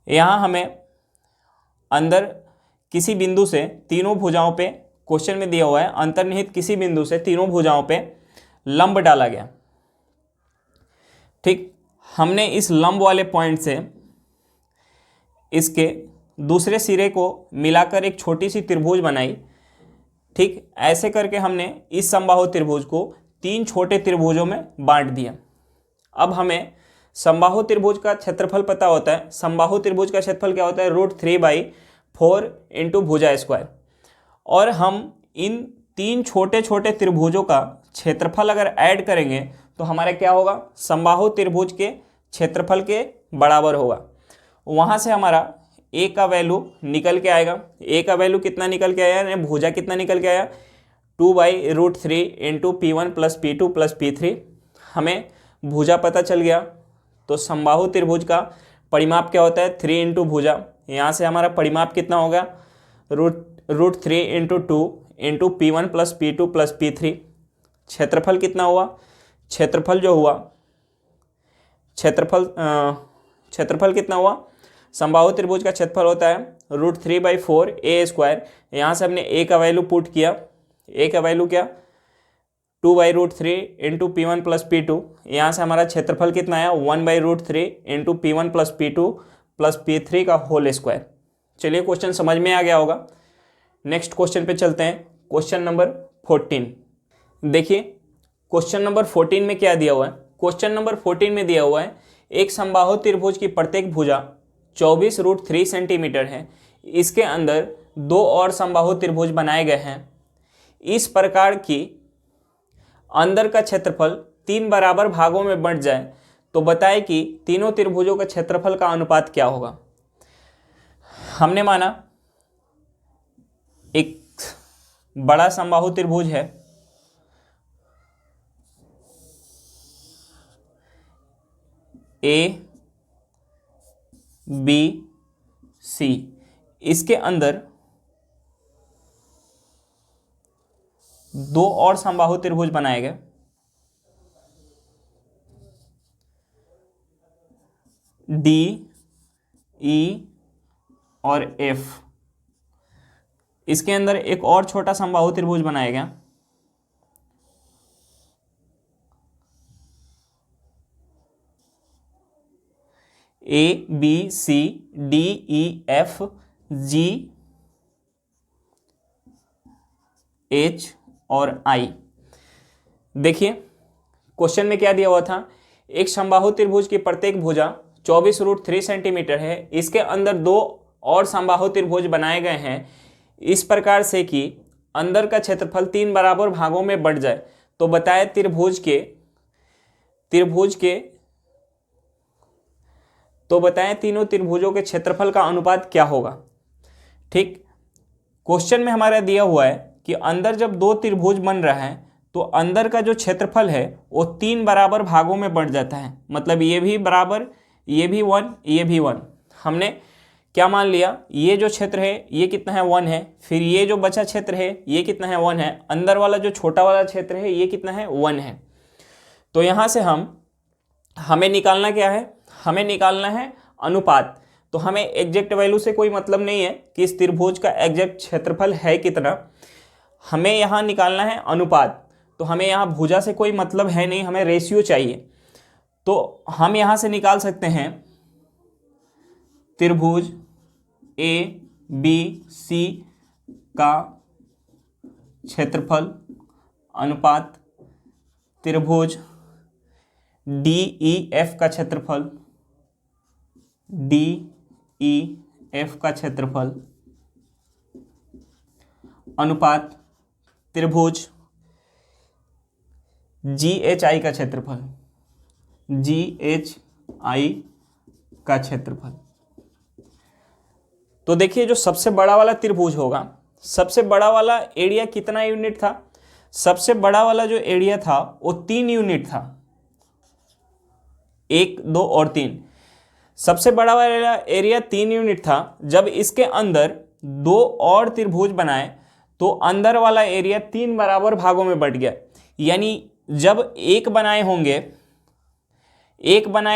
यहाँ हमें अंदर किसी बिंदु से तीनों भुजाओं पे, क्वेश्चन में दिया हुआ है अंतर्निहित किसी बिंदु से तीनों भुजाओं पे लंब डाला गया। ठीक, हमने इस लंब वाले पॉइंट से इसके दूसरे सिरे को मिलाकर एक छोटी सी त्रिभुज बनाई। ठीक, ऐसे करके हमने इस समबाहु त्रिभुज को 3 छोटे त्रिभुजों में बांट दिया। अब हमें समबाहु त्रिभुज का क्षेत्रफल पता होता है। समबाहु त्रिभुज का क्षेत्रफल क्या होता है, √3/4 इंटू भुजा स्क्वायर। और हम इन 3 छोटे छोटे त्रिभुजों का क्षेत्रफल अगर ऐड करेंगे तो हमारा क्या होगा, समबाहु त्रिभुज के क्षेत्रफल के बराबर होगा। वहाँ से हमारा ए का वैल्यू निकल के आएगा। ए का वैल्यू कितना निकल के आया, भुजा कितना निकल के आया, 2/√3 into P1 plus P2 plus P3। हमें भुजा पता चल गया। तो समबाहु त्रिभुज का परिमाप क्या होता है, 3 इंटू भुजा। यहाँ से हमारा परिमाप कितना होगा, √3 into 2 into P1 plus P2 plus P3। क्षेत्रफल कितना हुआ, क्षेत्रफल जो हुआ, क्षेत्रफल कितना हुआ, समबाहु त्रिभुज का क्षेत्रफल होता है √3/4 ए स्क्वायर। यहाँ से हमने ए का वैल्यू पुट किया, ए का वैल्यू क्या, 2/√3 इंटू P1 प्लस P2। यहाँ से हमारा क्षेत्रफल कितना आया, 1/√3 into P1 plus P2 plus P3 का होल स्क्वायर। चलिए क्वेश्चन समझ में आ गया होगा। नेक्स्ट क्वेश्चन पे चलते हैं, क्वेश्चन नंबर 14। देखिए क्वेश्चन नंबर 14 में क्या दिया हुआ है। क्वेश्चन नंबर 14 में दिया हुआ है एक समबाहु त्रिभुज की प्रत्येक भुजा 24√3 सेंटीमीटर है। इसके अंदर 2 और समबाहु त्रिभुज बनाए गए हैं। इस प्रकार की अंदर का क्षेत्रफल 3 बराबर भागों में बंट जाए तो बताएं कि तीनों त्रिभुजों का क्षेत्रफल का अनुपात क्या होगा। हमने माना एक बड़ा समबाहु त्रिभुज है, ए बी सी, इसके अंदर दो और समबाहु त्रिभुज बनाए गए, डी ई और एफ। इसके अंदर एक और छोटा समबाहु त्रिभुज बनाया गया, A B C D E F G H और आई। देखिए क्वेश्चन में क्या दिया हुआ था, एक समबाहु त्रिभुज की प्रत्येक भुजा 24√3 सेंटीमीटर है, इसके अंदर दो और समबाहु त्रिभुज बनाए गए हैं इस प्रकार से कि अंदर का क्षेत्रफल 3 बराबर भागों में बढ़ जाए। तो बताए त्रिभुज के तो बताएं तीनों त्रिभुजों के क्षेत्रफल का अनुपात क्या होगा। ठीक, क्वेश्चन में हमारा दिया हुआ है कि अंदर जब दो त्रिभुज बन रहा है तो अंदर का जो क्षेत्रफल है वो 3 बराबर भागों में बढ़ जाता है। मतलब ये भी बराबर, ये भी 1, ये भी 1। हमने क्या मान लिया, ये जो क्षेत्र है ये कितना है 1 है, फिर ये जो बचा क्षेत्र है ये कितना है 1 है, अंदर वाला जो छोटा वाला क्षेत्र है ये कितना है 1 है। तो यहाँ से हमें निकालना क्या है, हमें निकालना है अनुपात। तो हमें एग्जैक्ट वैल्यू से कोई मतलब नहीं है कि इस त्रिभुज का एग्जैक्ट क्षेत्रफल है कितना, हमें यहाँ निकालना है अनुपात। तो हमें यहाँ भुजा से कोई मतलब है नहीं, हमें रेशियो चाहिए। तो हम यहाँ से निकाल सकते हैं त्रिभुज ए बी सी का क्षेत्रफल अनुपात त्रिभुज डी ई एफ का क्षेत्रफल, डी ई एफ का क्षेत्रफल अनुपात त्रिभुज जी एच आई का क्षेत्रफल, जी एच आई का क्षेत्रफल। तो देखिए जो सबसे बड़ा वाला त्रिभुज होगा, सबसे बड़ा वाला एरिया कितना यूनिट था, सबसे बड़ा वाला जो एरिया था वो 3 यूनिट था, 1 2 और 3। सबसे बड़ा वाला एरिया 3 यूनिट था। जब इसके अंदर दो और त्रिभुज बनाए तो अंदर वाला एरिया 3 बराबर भागों में बट गया। यानी जब एक बनाए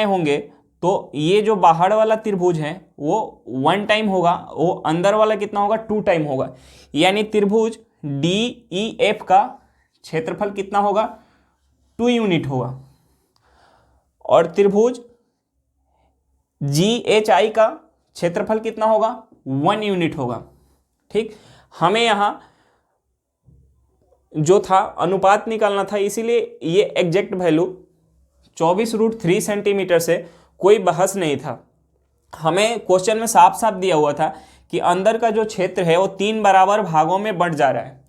होंगे तो ये जो बाहर वाला त्रिभुज है वो 1 टाइम होगा, वो अंदर वाला कितना होगा 2 टाइम होगा। यानी त्रिभुज डी ई एफ का क्षेत्रफल कितना होगा 2 यूनिट होगा, और त्रिभुज जी एच आई का क्षेत्रफल कितना होगा 1 यूनिट होगा। ठीक, हमें यहाँ जो था अनुपात निकालना था, इसीलिए ये एग्जैक्ट वैल्यू 24√3 सेंटीमीटर से कोई बहस नहीं था। हमें क्वेश्चन में साफ साफ दिया हुआ था कि अंदर का जो क्षेत्र है वो 3 बराबर भागों में बढ़ जा रहा है।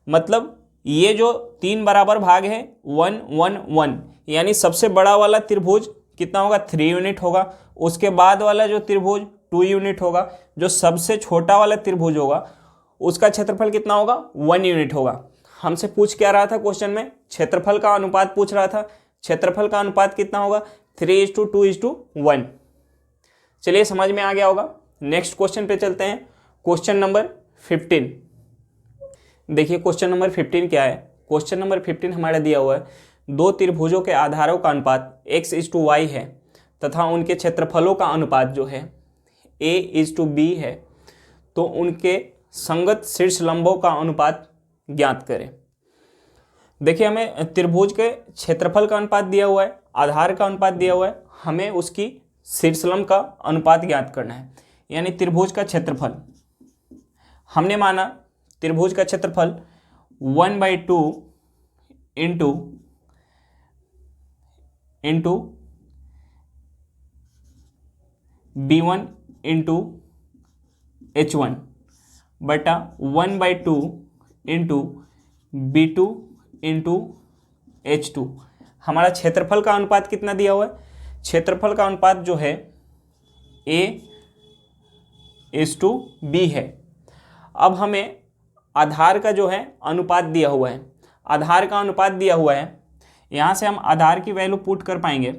मतलब ये जो 3 बराबर भाग है 1 1 1, यानी सबसे बड़ा वाला त्रिभुज कितना होगा 3 यूनिट होगा, उसके बाद वाला जो त्रिभुज 2 यूनिट होगा, जो सबसे छोटा वाला त्रिभुज होगा उसका क्षेत्रफल कितना होगा 1 यूनिट होगा। हमसे पूछ क्या रहा था क्वेश्चन में, क्षेत्रफल का अनुपात पूछ रहा था। क्षेत्रफल का अनुपात कितना होगा 3:2:1। चलिए समझ में आ गया होगा। नेक्स्ट क्वेश्चन पे चलते हैं, क्वेश्चन नंबर 15। देखिए क्वेश्चन नंबर 15 क्या है। क्वेश्चन नंबर 15 हमारा दिया हुआ है, दो त्रिभुजों के आधारों का अनुपात x:y है तथा उनके क्षेत्रफलों का अनुपात जो है a:b है, तो उनके संगत शीर्ष लंबों का अनुपात ज्ञात करें। देखिए हमें त्रिभुज के क्षेत्रफल का अनुपात दिया हुआ है, आधार का अनुपात दिया हुआ है, हमें उसकी शीर्षलंब का अनुपात ज्ञात करना है। यानी त्रिभुज का क्षेत्रफल हमने माना, त्रिभुज का क्षेत्रफल 1/2 इंटू b1 इंटू h1 बटा 1/2 इंटू b2 इंटू h2। हमारा क्षेत्रफल का अनुपात कितना दिया हुआ है, क्षेत्रफल का अनुपात जो है A:B है। अब हमें आधार का जो है अनुपात दिया हुआ है, आधार का अनुपात दिया हुआ है। यहाँ से हम आधार की वैल्यू पुट कर पाएंगे।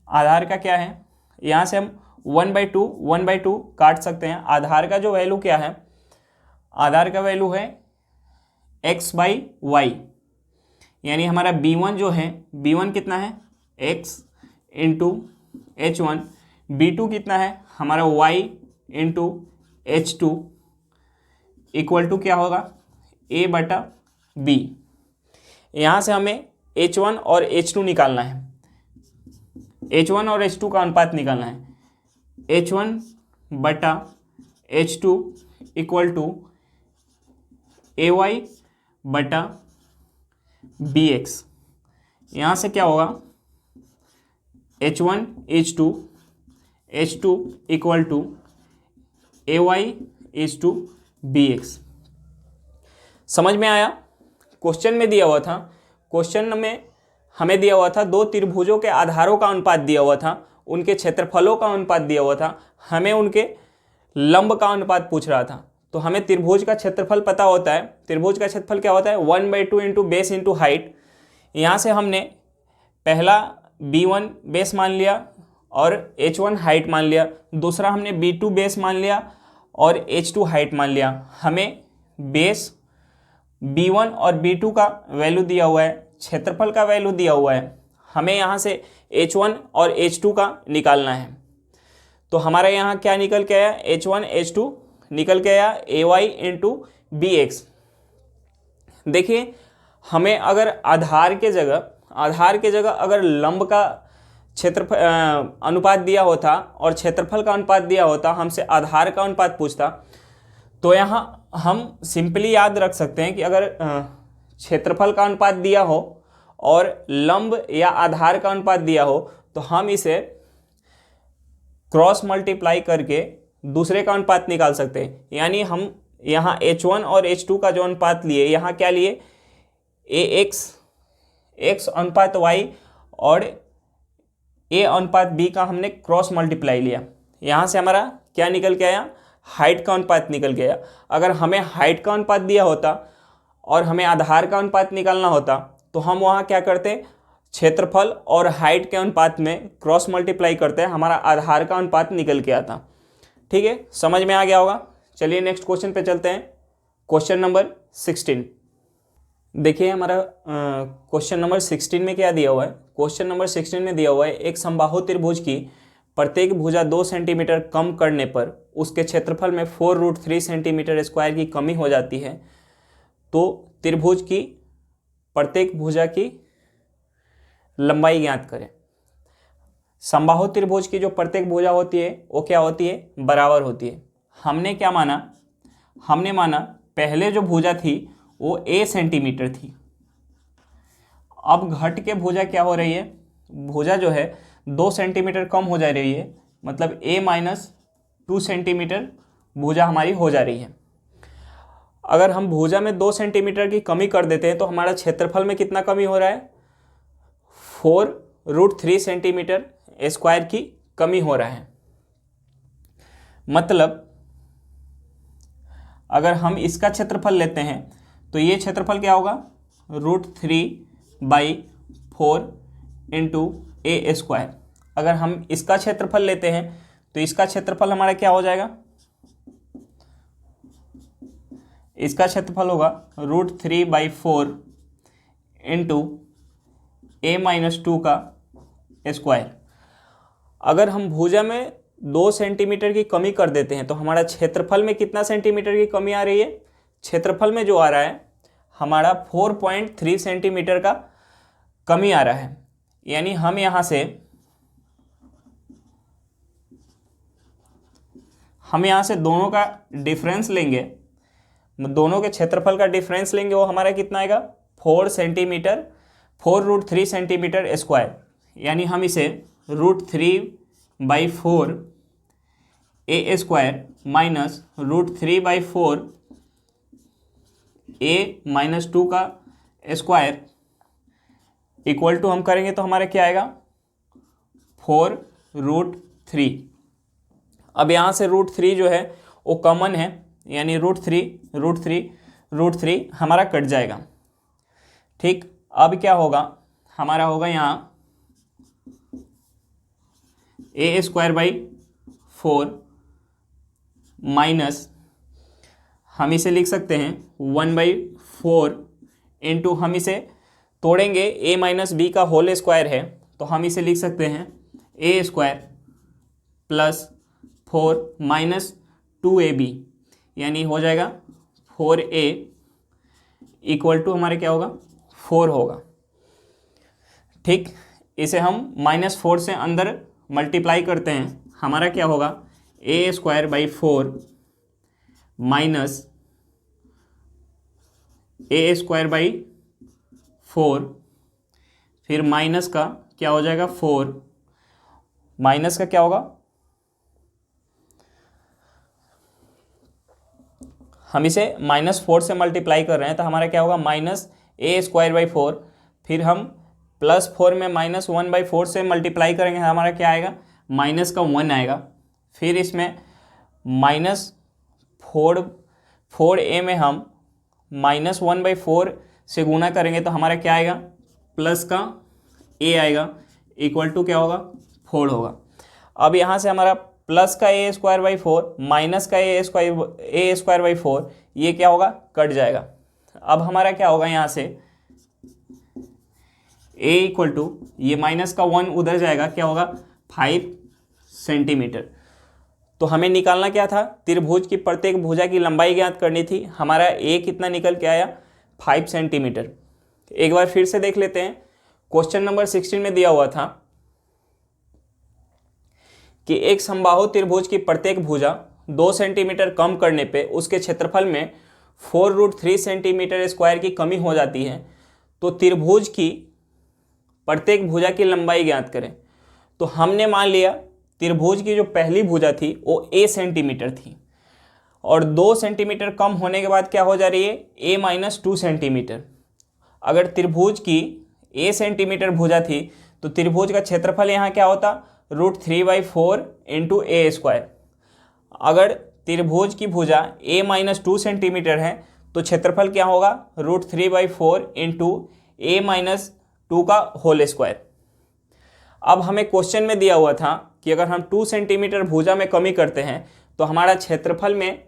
आधार का क्या है, यहाँ से हम 1/2 काट सकते हैं। आधार का जो वैल्यू क्या है, आधार का वैल्यू है x/y, यानी हमारा b1 जो है, b1 कितना है x इंटू h1, b2 कितना है हमारा y into h2 equal to क्या होगा a/b। यहाँ से हमें h1 और h2 निकालना है, h1 और h2 का अनुपात निकालना है। h1/h2 equal to ay/bx। यहाँ से क्या होगा h1 h2 equal to ay/bx। समझ में आया? क्वेश्चन में दिया हुआ था, क्वेश्चन में हमें दिया हुआ था दो त्रिभुजों के आधारों का अनुपात दिया हुआ था, उनके क्षेत्रफलों का अनुपात दिया हुआ था, हमें उनके लंब का अनुपात पूछ रहा था। तो हमें त्रिभुज का क्षेत्रफल पता होता है। त्रिभुज का क्षेत्रफल क्या होता है 1/2 इंटू बेस इंटू हाइट। यहाँ से हमने पहला b1 बेस मान लिया और h1 हाइट मान लिया, दूसरा हमने b2 बेस मान लिया और h2 हाइट मान लिया। हमें बेस b1 और b2 का वैल्यू दिया हुआ है, क्षेत्रफल का वैल्यू दिया हुआ है, हमें यहाँ से h1 और h2 का निकालना है। तो हमारा यहाँ क्या निकल के आया, h1 h2 निकल के आया ay इंटू bx। देखिए हमें अगर आधार के जगह अगर लंब का क्षेत्रफल अनुपात दिया होता और क्षेत्रफल का अनुपात दिया होता, हमसे आधार का अनुपात पूछता, तो यहाँ हम सिंपली याद रख सकते हैं कि अगर क्षेत्रफल का अनुपात दिया हो और लंब या आधार का अनुपात दिया हो तो हम इसे क्रॉस मल्टीप्लाई करके दूसरे का अनुपात निकाल सकते हैं। यानी हम यहाँ h1 और h2 का जो अनुपात लिए, यहाँ क्या लिए x अनुपात y और a अनुपात b का हमने क्रॉस मल्टीप्लाई लिया। यहाँ से हमारा क्या निकल के आया, हाइट का अनुपात निकल गया। अगर हमें हाइट का अनुपात दिया होता और हमें आधार का अनुपात निकालना होता तो हम वहाँ क्या करते, क्षेत्रफल और हाइट के अनुपात में क्रॉस मल्टीप्लाई करते हैं, हमारा आधार का अनुपात निकल के आता। ठीक है, समझ में आ गया होगा। चलिए नेक्स्ट क्वेश्चन पे चलते हैं। क्वेश्चन नंबर 16 देखिए, हमारा क्वेश्चन नंबर 16 में क्या दिया हुआ है। क्वेश्चन नंबर 16 में दिया हुआ है एक समबाहु त्रिभुज की प्रत्येक भुजा 2 सेंटीमीटर कम करने पर उसके क्षेत्रफल में 4√3 सेंटीमीटर स्क्वायर की कमी हो जाती है। तो त्रिभुज की प्रत्येक भुजा की लंबाई ज्ञात करें। समबाहु त्रिभुज की जो प्रत्येक भुजा होती है वो क्या होती है, बराबर होती है। हमने क्या माना, हमने माना पहले जो भुजा थी वो a सेंटीमीटर थी। अब घट के भुजा क्या हो रही है, भुजा जो है 2 सेंटीमीटर कम हो जा रही है, मतलब a-2 सेंटीमीटर भुजा हमारी हो जा रही है। अगर हम भुजा में 2 सेंटीमीटर की कमी कर देते हैं तो हमारा क्षेत्रफल में कितना कमी हो रहा है, 4√3 सेंटीमीटर स्क्वायर की कमी हो रहा है। मतलब अगर हम इसका क्षेत्रफल लेते हैं तो ये क्षेत्रफल क्या होगा, √3/4 इंटू a स्क्वायर। अगर हम इसका क्षेत्रफल लेते हैं तो इसका क्षेत्रफल हमारा क्या हो जाएगा, इसका क्षेत्रफल होगा √3/4 इंटू a-2 का स्क्वायर। अगर हम भुजा में 2 सेंटीमीटर की कमी कर देते हैं तो हमारा क्षेत्रफल में कितना सेंटीमीटर की कमी आ रही है, क्षेत्रफल में जो आ रहा है हमारा 4.3 सेंटीमीटर का कमी आ रहा है। यानी हम यहाँ से दोनों का डिफरेंस लेंगे, दोनों के क्षेत्रफल का डिफरेंस लेंगे, वो हमारा कितना आएगा 4√3 सेंटीमीटर स्क्वायर। यानी हम इसे √3/4 a स्क्वायर माइनस √3/4 a-2 का स्क्वायर इक्वल टू हम करेंगे तो हमारा क्या आएगा 4√3। अब यहाँ से √3 जो है वो कॉमन है, यानी √3 हमारा कट जाएगा। ठीक, अब क्या होगा, हमारा होगा यहाँ a²/4 माइनस, हम इसे लिख सकते हैं 1/4 इंटू, हम इसे तोड़ेंगे, a माइनस बी का होल स्क्वायर है तो हम इसे लिख सकते हैं a² + 4 माइनस 2ab, यानी हो जाएगा 4a इक्वल टू हमारे क्या होगा 4 होगा। ठीक, इसे हम -4 से अंदर मल्टीप्लाई करते हैं, हमारा क्या होगा a²/4 माइनस a²/4, फिर माइनस का क्या हो जाएगा 4, माइनस का क्या होगा, हम इसे -4 से मल्टीप्लाई कर रहे हैं तो हमारा क्या होगा -a²/4, फिर हम +4 में -1/4 से मल्टीप्लाई करेंगे, हमारा क्या आएगा माइनस का 1 आएगा, फिर इसमें -4a में हम -1/4 से गुना करेंगे तो हमारा क्या आएगा प्लस का a आएगा, इक्वल टू क्या होगा 4 होगा। अब यहाँ से हमारा प्लस का a²/4 माइनस का a²/4 ये क्या होगा कट जाएगा। अब हमारा क्या होगा यहाँ से a इक्वल टू, ये माइनस का 1 उधर जाएगा, क्या होगा 5 सेंटीमीटर। तो हमें निकालना क्या था, त्रिभुज की प्रत्येक भुजा की लंबाई ज्ञात करनी थी। हमारा a कितना निकल के आया 5 सेंटीमीटर। एक बार फिर से देख लेते हैं, क्वेश्चन नंबर 16 में दिया हुआ था कि एक समबाहु त्रिभुज की प्रत्येक भुजा 2 सेंटीमीटर कम करने पे उसके क्षेत्रफल में 4√3 सेंटीमीटर स्क्वायर की कमी हो जाती है, तो त्रिभुज की प्रत्येक भुजा की लंबाई ज्ञात करें। तो हमने मान लिया त्रिभुज की जो पहली भुजा थी वो a सेंटीमीटर थी और 2 सेंटीमीटर कम होने के बाद क्या हो जा रही है a-2 सेंटीमीटर। अगर त्रिभुज की a सेंटीमीटर भुजा थी तो त्रिभुज का क्षेत्रफल यहाँ क्या होता √3/4 इंटू a²। अगर त्रिभुज की भुजा a-2 सेंटीमीटर है तो क्षेत्रफल क्या होगा √3/4 इंटू a-2 का होल स्क्वायर। अब हमें क्वेश्चन में दिया हुआ था कि अगर हम 2 सेंटीमीटर भुजा में कमी करते हैं तो हमारा क्षेत्रफल में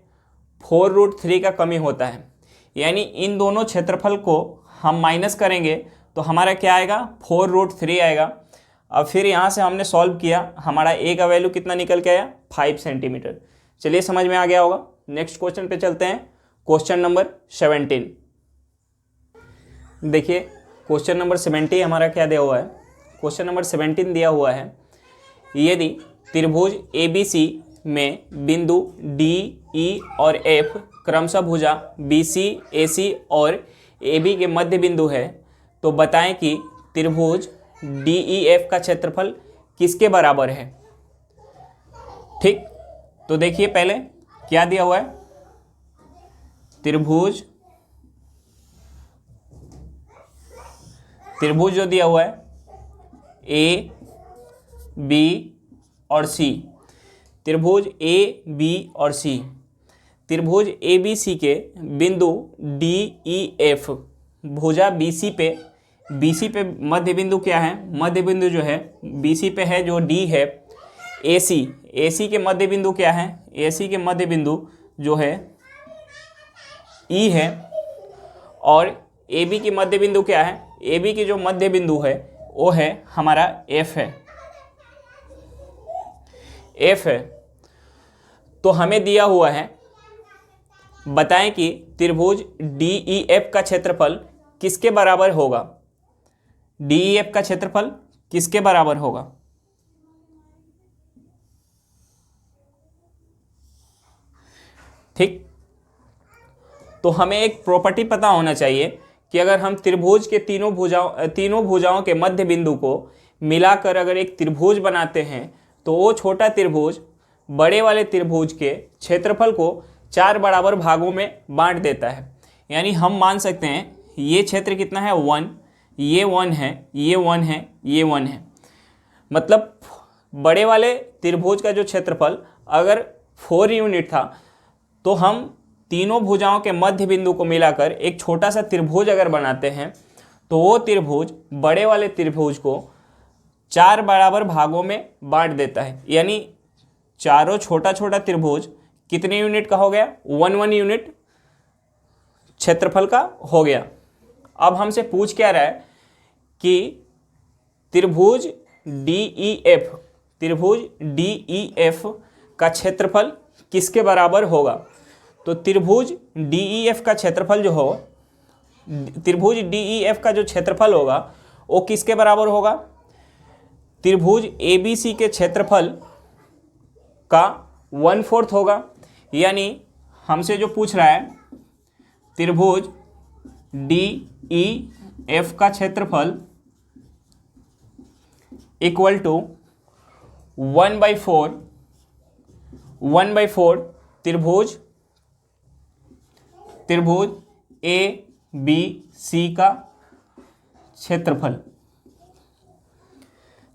4√3 का कमी होता है, यानी इन दोनों क्षेत्रफल को हम माइनस करेंगे तो हमारा क्या आएगा 4√3 आएगा। अब फिर यहाँ से हमने सॉल्व किया, हमारा a का वैल्यू कितना निकल के आया 5 सेंटीमीटर। चलिए समझ में आ गया होगा। नेक्स्ट क्वेश्चन पे चलते हैं, क्वेश्चन नंबर 17। देखिए क्वेश्चन नंबर 17 हमारा क्या दिया हुआ है, क्वेश्चन नंबर 17 दिया हुआ है, यदि त्रिभुज ABC में बिंदु D, E और F क्रमशः भुजा BC, AC और AB के मध्य बिंदु है तो बताएं कि त्रिभुज DEF का क्षेत्रफल किसके बराबर है। ठीक, तो देखिए पहले क्या दिया हुआ है, त्रिभुज जो दिया हुआ है A, B और C, त्रिभुज A, B और C, त्रिभुज ABC के बिंदु DEF भुजा BC पे मध्य बिंदु क्या है, मध्य बिंदु जो है BC पे है जो D है। AC के मध्य बिंदु क्या है, AC के मध्य बिंदु जो है E है और AB की मध्य बिंदु क्या है, AB की जो मध्य बिंदु है वो है हमारा F है। तो हमें दिया हुआ है, बताएं कि त्रिभुज DEF का क्षेत्रफल किसके बराबर होगा, DEF का क्षेत्रफल किसके बराबर होगा। ठीक, तो हमें एक प्रॉपर्टी पता होना चाहिए कि अगर हम त्रिभुज के तीनों भुजाओं के मध्य बिंदु को मिलाकर अगर एक त्रिभुज बनाते हैं तो वो छोटा त्रिभुज बड़े वाले त्रिभुज के क्षेत्रफल को 4 बराबर भागों में बांट देता है। यानी हम मान सकते हैं ये क्षेत्र कितना है 1, ये 1 है, ये 1 है, ये 1 है, मतलब बड़े वाले त्रिभुज का जो क्षेत्रफल अगर 4 यूनिट था तो हम तीनों भुजाओं के मध्य बिंदु को मिलाकर एक छोटा सा त्रिभुज अगर बनाते हैं तो वो त्रिभुज बड़े वाले त्रिभुज को 4 बराबर भागों में बांट देता है। यानी चारों छोटा छोटा त्रिभुज कितने यूनिट का हो गया? 1 यूनिट क्षेत्रफल का हो गया। अब हमसे पूछ क्या रहा है कि त्रिभुज DEF का क्षेत्रफल किसके बराबर होगा? तो त्रिभुज DEF का क्षेत्रफल जो हो, त्रिभुज DEF का जो क्षेत्रफल होगा वो किसके बराबर होगा? त्रिभुज ABC के क्षेत्रफल का 1/4 होगा। यानी हमसे जो पूछ रहा है त्रिभुज DEF का क्षेत्रफल इक्वल टू 1/4 त्रिभुज ABC का क्षेत्रफल।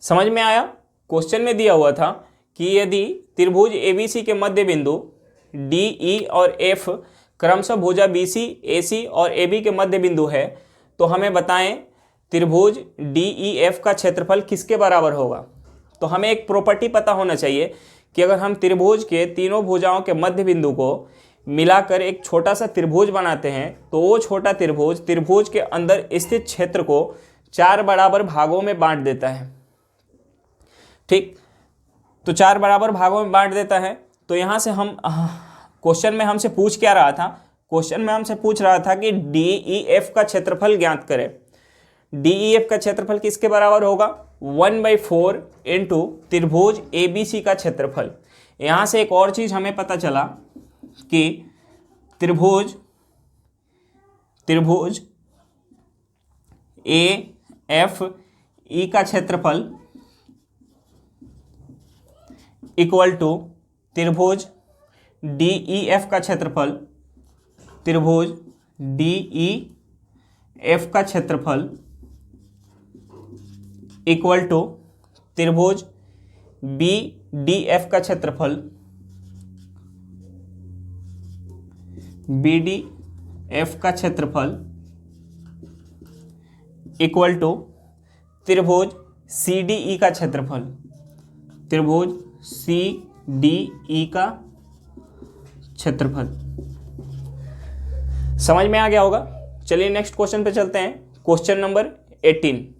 समझ में आया? क्वेश्चन में दिया हुआ था कि यदि त्रिभुज ABC के मध्य बिंदु DE और F क्रमशः भुजा BC, AC और AB के मध्य बिंदु है तो हमें बताएं त्रिभुज DEF का क्षेत्रफल किसके बराबर होगा। तो हमें एक प्रॉपर्टी पता होना चाहिए कि अगर हम त्रिभुज के तीनों भुजाओं के मध्य बिंदु को मिलाकर एक छोटा सा त्रिभुज बनाते हैं तो वो छोटा त्रिभुज के अंदर स्थित क्षेत्र को 4 बराबर भागों में बांट देता है। ठीक, तो 4 बराबर भागों में बांट देता है। तो यहाँ से हम क्वेश्चन में हमसे पूछ क्या रहा था? क्वेश्चन में हमसे पूछ रहा था कि DEF का क्षेत्रफल ज्ञात करें। DEF का क्षेत्रफल किसके बराबर होगा? 1/4 इंटू त्रिभुज ABC का क्षेत्रफल। यहाँ से एक और चीज़ हमें पता चला कि त्रिभुज AFE का क्षेत्रफल इक्वल टू त्रिभुज DEF का क्षेत्रफल, त्रिभुज DEF का क्षेत्रफल इक्वल टू त्रिभुज BDF का क्षेत्रफल, BDF का क्षेत्रफल इक्वल टू त्रिभुज CDE का क्षेत्रफल, त्रिभुज CDE का क्षेत्रफल। समझ में आ गया होगा? चलिए नेक्स्ट क्वेश्चन पे चलते हैं। क्वेश्चन नंबर 18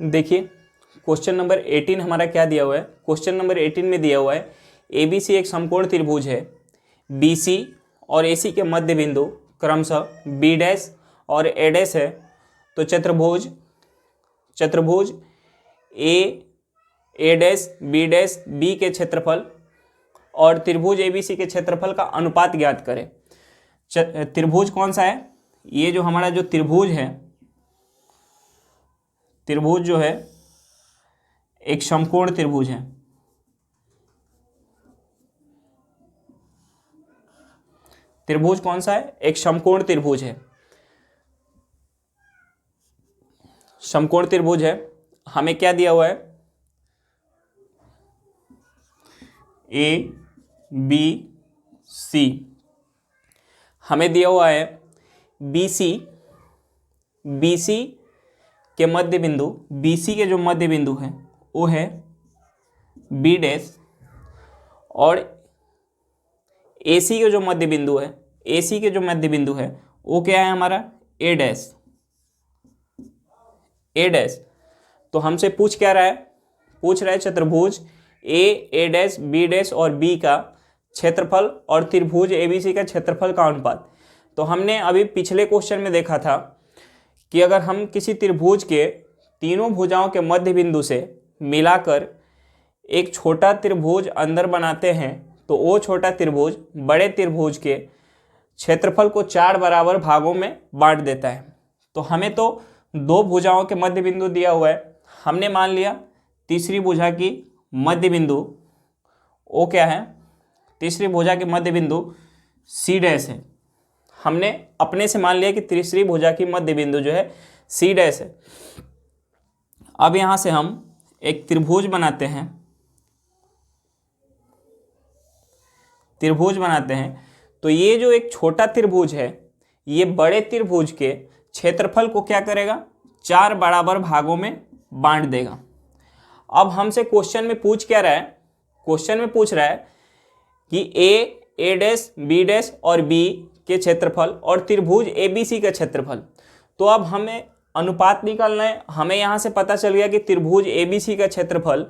देखिए, क्वेश्चन नंबर 18 हमारा क्या दिया हुआ है? क्वेश्चन नंबर 18 में दिया हुआ है ABC एक समकोण त्रिभुज है, BC और AC के मध्य बिंदु क्रमशः B' और A' है। तो चतुर्भुज A', B के क्षेत्रफल और त्रिभुज ABC के क्षेत्रफल का अनुपात ज्ञात करें। त्रिभुज कौन सा है? ये जो हमारा जो त्रिभुज है, त्रिभुज जो है एक समकोण त्रिभुज है। त्रिभुज कौन सा है? एक समकोण त्रिभुज है। समकोण त्रिभुज है। हमें क्या दिया हुआ है? ABC हमें दिया हुआ है BC के मध्य बिंदु, BC के जो मध्य बिंदु है वो है B' और AC के जो मध्य बिंदु है, AC के जो मध्य बिंदु है वो क्या है हमारा? A'। तो हमसे पूछ क्या रहा है? पूछ रहा है चतुर्भुज A', B' और B का क्षेत्रफल और त्रिभुज ABC का क्षेत्रफल का अनुपात। तो हमने अभी पिछले क्वेश्चन में देखा था कि अगर हम किसी त्रिभुज के तीनों भुजाओं के मध्य बिंदु से मिलाकर एक छोटा त्रिभुज अंदर बनाते हैं तो वो छोटा त्रिभुज बड़े त्रिभुज के क्षेत्रफल को 4 बराबर भागों में बांट देता है। तो हमें तो 2 भुजाओं के मध्य बिंदु दिया हुआ है। हमने मान लिया तीसरी भुजा की मध्य बिंदु वो क्या है? तीसरी भुजा के मध्य बिंदु C' है। हमने अपने से मान लिया कि तीसरी भुजा की मध्य बिंदु जो है C' है। अब यहाँ से हम एक त्रिभुज बनाते हैं, तो ये जो एक छोटा त्रिभुज है ये बड़े त्रिभुज के क्षेत्रफल को क्या करेगा, 4 बराबर भागों में बांट देगा। अब हमसे क्वेश्चन में पूछ क्या रहा है, क्वेश्चन में पूछ रहा है कि ए डैश बी डैश और बी के क्षेत्रफल और त्रिभुज ए बी सी का क्षेत्रफल। तो अब हमें अनुपात निकालना है। हमें यहाँ से पता चल गया कि त्रिभुज ए बी सी का क्षेत्रफल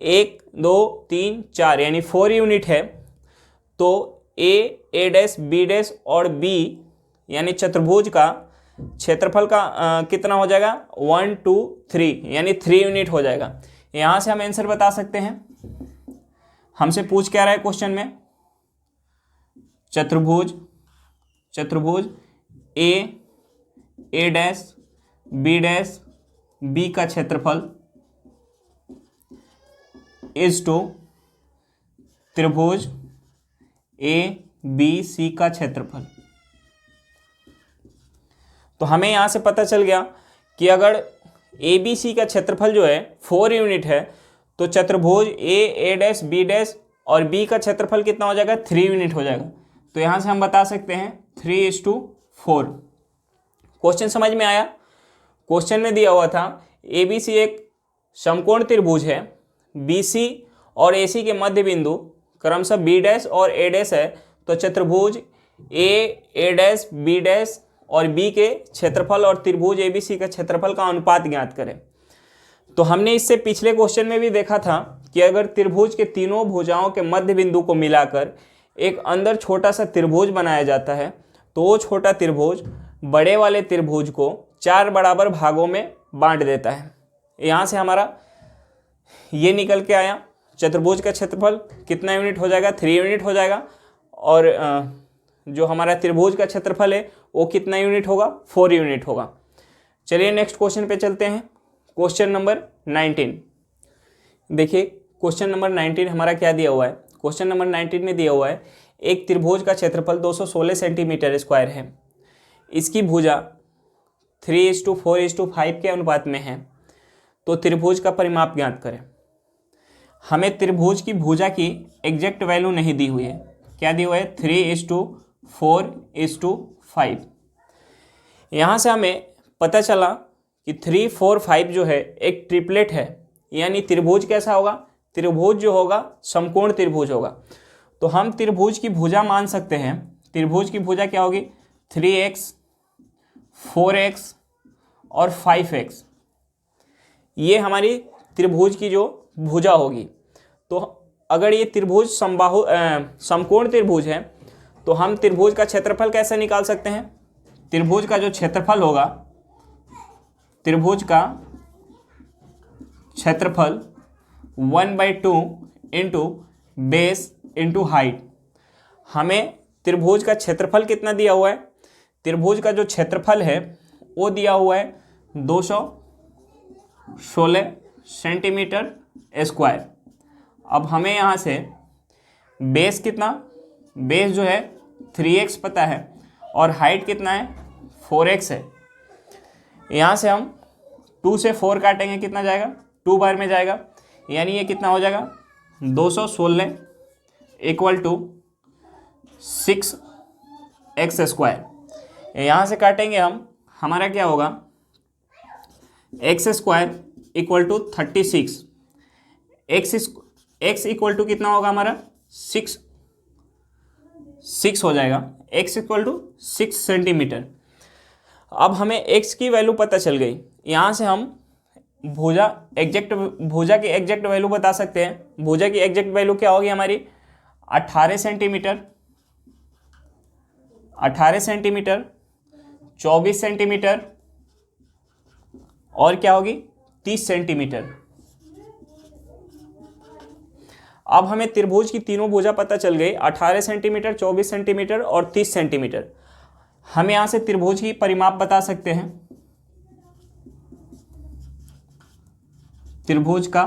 1 2 3 4 यानी 4 यूनिट है। तो ए डैश बी डैश और बी यानी चतुर्भुज का क्षेत्रफल का कितना हो जाएगा, 1 2 3 यानी 3 यूनिट हो जाएगा। यहाँ से हम आंसर बता सकते हैं। हमसे पूछ क्या रहा है क्वेश्चन में, चतुर्भुज ए डैश बी का क्षेत्रफल इज टू त्रिभुज ए बी सी का क्षेत्रफल। तो हमें यहाँ से पता चल गया कि अगर ए बी सी का क्षेत्रफल जो है 4 यूनिट है तो चतुर्भुज ए डैश बी डैश और बी का क्षेत्रफल कितना हो जाएगा, 3 यूनिट हो जाएगा। तो यहाँ से हम बता सकते हैं 3:4। क्वेश्चन समझ में आया। क्वेश्चन में दिया हुआ था ए बी सी एक समकोण त्रिभुज है, बी सी और ए सी के मध्य बिंदु क्रमशः बी डैश और ए डैश है। तो चतुर्भुज ए डैश बी डैश और बी के क्षेत्रफल और त्रिभुज ए बी सी का क्षेत्रफल का अनुपात ज्ञात करें। तो हमने इससे पिछले क्वेश्चन में भी देखा था कि अगर त्रिभुज के तीनों भुजाओं के मध्य बिंदु को मिलाकर एक अंदर छोटा सा त्रिभुज बनाया जाता है तो वो छोटा त्रिभुज बड़े वाले त्रिभुज को 4 बराबर भागों में बांट देता है। यहाँ से हमारा ये निकल के आया, चतुर्भुज का क्षेत्रफल कितना यूनिट हो जाएगा, 3 यूनिट हो जाएगा। और जो हमारा त्रिभुज का क्षेत्रफल है वो कितना यूनिट होगा, 4 यूनिट होगा। चलिए नेक्स्ट क्वेश्चन पे चलते हैं। क्वेश्चन नंबर 19 देखिए, क्वेश्चन नंबर 19 हमारा क्या दिया हुआ है। क्वेश्चन नंबर 19 में दिया हुआ है एक त्रिभुज का क्षेत्रफल 216 सेंटीमीटर स्क्वायर है, इसकी भुजा 3:4:5 के अनुपात में है, तो त्रिभुज का परिमाप ज्ञात करें। हमें त्रिभुज की भुजा की एग्जैक्ट वैल्यू नहीं दी हुई है। क्या दी हुआ है, 3:4:5। यहाँ से हमें पता चला कि 3 4 5 जो है एक ट्रिपलेट है, यानी त्रिभुज कैसा होगा, त्रिभुज जो होगा समकोण त्रिभुज होगा। तो हम त्रिभुज की भुजा मान सकते हैं। त्रिभुज की भुजा क्या होगी, 3x 4x और 5x, ये हमारी त्रिभुज की जो भुजा होगी। तो अगर ये त्रिभुज समकोण त्रिभुज है तो हम त्रिभुज का क्षेत्रफल कैसे निकाल सकते हैं। त्रिभुज का जो क्षेत्रफल होगा, त्रिभुज का क्षेत्रफल 1/2 इंटू बेस इंटू हाइट। हमें त्रिभुज का क्षेत्रफल कितना दिया हुआ है, त्रिभुज का जो क्षेत्रफल है वो दिया हुआ है 216 सेंटीमीटर स्क्वायर। अब हमें यहाँ से बेस कितना, बेस जो है 3x पता है और हाइट कितना है 4x है। यहाँ से हम 2 से 4 काटेंगे, कितना जाएगा, 2 बार में जाएगा, यानी ये कितना हो जाएगा 216 इक्वल टू 6x स्क्वायर। यहाँ से काटेंगे हम, हमारा क्या होगा, x square equal to 36। x equal to कितना होगा हमारा 6 हो जाएगा, x इक्वल टू 6 सेंटीमीटर। अब हमें x की वैल्यू पता चल गई। यहाँ से हम भुजा की एग्जैक्ट वैल्यू बता सकते हैं। भुजा की एग्जैक्ट वैल्यू क्या होगी हमारी, 18 सेंटीमीटर, 24 सेंटीमीटर और क्या होगी 30 सेंटीमीटर। अब हमें त्रिभुज की तीनों भुजा पता चल गई, 18 सेंटीमीटर, 24 सेंटीमीटर और 30 सेंटीमीटर। हम यहाँ से त्रिभुज की परिमाप बता सकते हैं। त्रिभुज का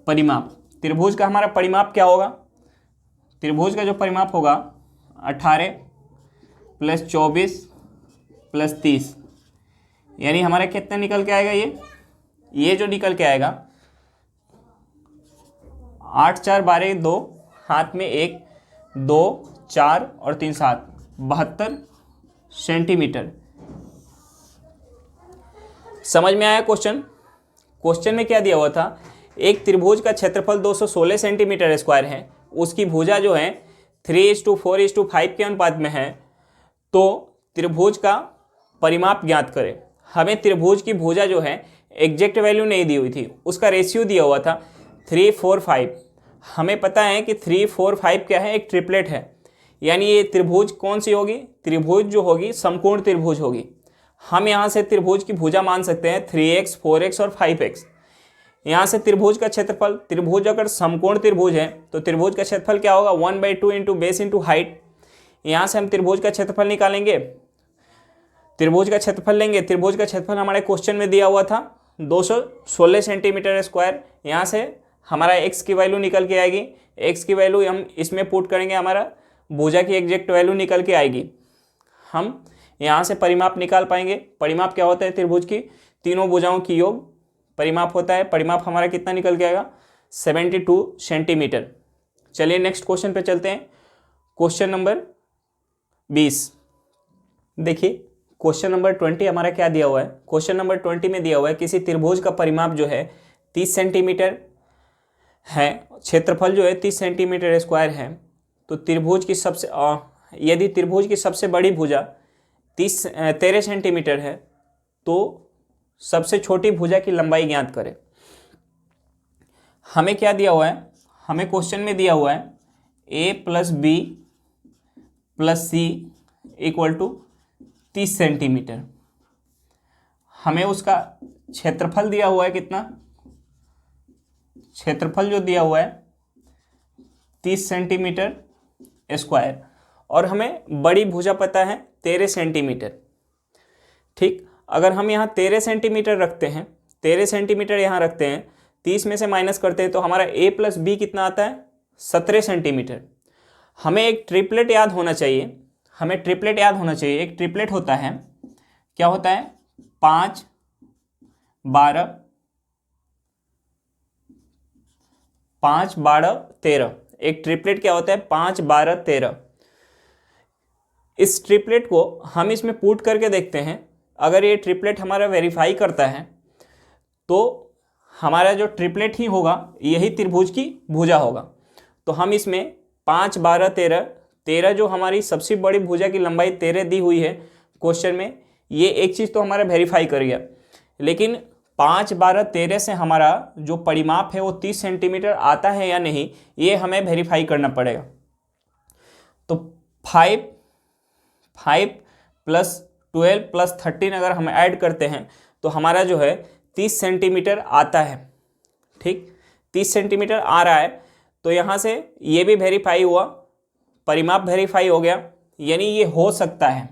परिमाप, त्रिभुज का हमारा परिमाप क्या होगा, त्रिभुज का जो परिमाप होगा 18 + 24 + 30, यानी हमारा कितना निकल के आएगा, ये जो निकल के आएगा 8 4 12 2, हाथ में 1 2 4 और 3 7, 72 सेंटीमीटर। समझ में आया क्वेश्चन? क्वेश्चन में क्या दिया हुआ था, एक त्रिभुज का क्षेत्रफल 216 सेंटीमीटर स्क्वायर है, उसकी भुजा जो है 3:4:5 के अनुपात में है, तो त्रिभुज का परिमाप ज्ञात करें। हमें त्रिभुज की भुजा जो है एग्जैक्ट वैल्यू नहीं दी हुई थी, उसका रेशियो दिया हुआ था 3 4 5। हमें पता है कि 3 4 5 क्या है, एक ट्रिपलेट है, यानी ये त्रिभुज कौन सी होगी, त्रिभुज जो होगी समकोण त्रिभुज होगी। हम यहाँ से त्रिभुज की भुजा मान सकते हैं 3x 4x और 5x। यहाँ से त्रिभुज का क्षेत्रफल, त्रिभुज अगर समकोण त्रिभुज है तो त्रिभुज का क्षेत्रफल क्या होगा, 1/2 इंटू बेस इंटू हाइट। यहाँ से हम त्रिभुज का क्षेत्रफल निकालेंगे, त्रिभुज का क्षेत्रफल लेंगे। त्रिभुज का क्षेत्रफल हमारे क्वेश्चन में दिया हुआ था 216 सेंटीमीटर स्क्वायर। यहाँ से हमारा x की वैल्यू निकल के आएगी, x की वैल्यू हम इसमें पुट करेंगे, हमारा भुजा की एग्जैक्ट वैल्यू निकल के आएगी। हम यहाँ से परिमाप निकाल पाएंगे। परिमाप क्या होता है, त्रिभुज की तीनों भुजाओं की योग परिमाप होता है। परिमाप हमारा कितना निकल के आएगा, 72 सेंटीमीटर। चलिए नेक्स्ट क्वेश्चन पे चलते हैं। क्वेश्चन नंबर 20 देखिए, क्वेश्चन नंबर 20 हमारा क्या दिया हुआ है। क्वेश्चन नंबर 20 में दिया हुआ है किसी त्रिभुज का परिमाप जो है 30 सेंटीमीटर है, क्षेत्रफल जो है 30 सेंटीमीटर स्क्वायर है, तो त्रिभुज की सबसे यदि त्रिभुज की सबसे बड़ी भुजा 13 सेंटीमीटर है, तो सबसे छोटी भुजा की लंबाई ज्ञात करें। हमें क्या दिया हुआ है, हमें क्वेश्चन में दिया हुआ है a + b + c = 30 सेंटीमीटर। हमें उसका क्षेत्रफल दिया हुआ है कितना, क्षेत्रफल जो दिया हुआ है 30 सेंटीमीटर स्क्वायर, और हमें बड़ी भुजा पता है 13 सेंटीमीटर। ठीक, अगर हम यहाँ 13 सेंटीमीटर रखते हैं, 13 सेंटीमीटर यहाँ रखते हैं, 30 में से माइनस करते हैं तो हमारा a + b कितना आता है, 17 सेंटीमीटर। हमें एक ट्रिपलेट याद होना चाहिए, हमें ट्रिपलेट याद होना चाहिए। एक ट्रिपलेट होता है, क्या होता है, 5 12 5 12 13। एक ट्रिपलेट क्या होता है, 5 12 13। इस ट्रिपलेट को हम इसमें पुट करके देखते हैं। अगर ये ट्रिपलेट हमारा वेरीफाई करता है तो हमारा जो ट्रिपलेट ही होगा यही त्रिभुज की भुजा होगा। तो हम इसमें 5 12 13, 13 जो हमारी सबसे बड़ी भुजा की लंबाई 13 दी हुई है क्वेश्चन में, ये एक चीज़ तो हमारा वेरीफाई कर गया। लेकिन 5 12 13 से हमारा जो परिमाप है वो 30 सेंटीमीटर आता है या नहीं, ये हमें वेरीफाई करना पड़ेगा। तो 5 + 12 + 13 अगर हम ऐड करते हैं तो हमारा जो है 30 सेंटीमीटर आता है। ठीक, 30 सेंटीमीटर आ रहा है, तो यहाँ से ये भी वेरीफाई हुआ, परिमाप वेरीफाई हो गया, यानी ये हो सकता है।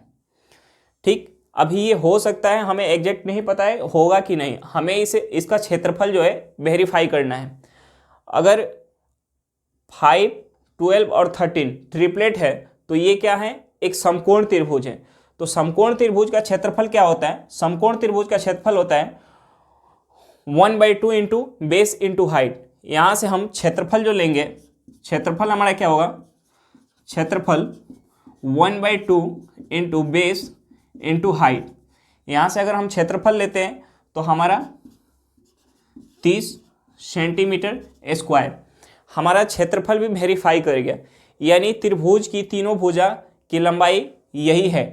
ठीक, अभी ये हो सकता है, हमें एग्जैक्ट नहीं पता है होगा कि नहीं, हमें इसका क्षेत्रफल जो है वेरीफाई करना है। अगर 5 12 और 13 ट्रिपलेट है तो ये क्या है, एक समकोण त्रिभुज है। तो समकोण त्रिभुज का क्षेत्रफल क्या होता है, समकोण त्रिभुज का क्षेत्रफल होता है 1/2 इंटू बेस इंटू हाइट। यहाँ से हम क्षेत्रफल जो लेंगे, क्षेत्रफल हमारा क्या होगा, क्षेत्रफल 1/2 इंटू बेस इंटू हाइट। यहाँ से अगर हम क्षेत्रफल लेते हैं तो हमारा 30 सेंटीमीटर स्क्वायर। हमारा क्षेत्रफल भी वेरीफाई कर गया, यानी त्रिभुज की तीनों भुजा की लंबाई यही है।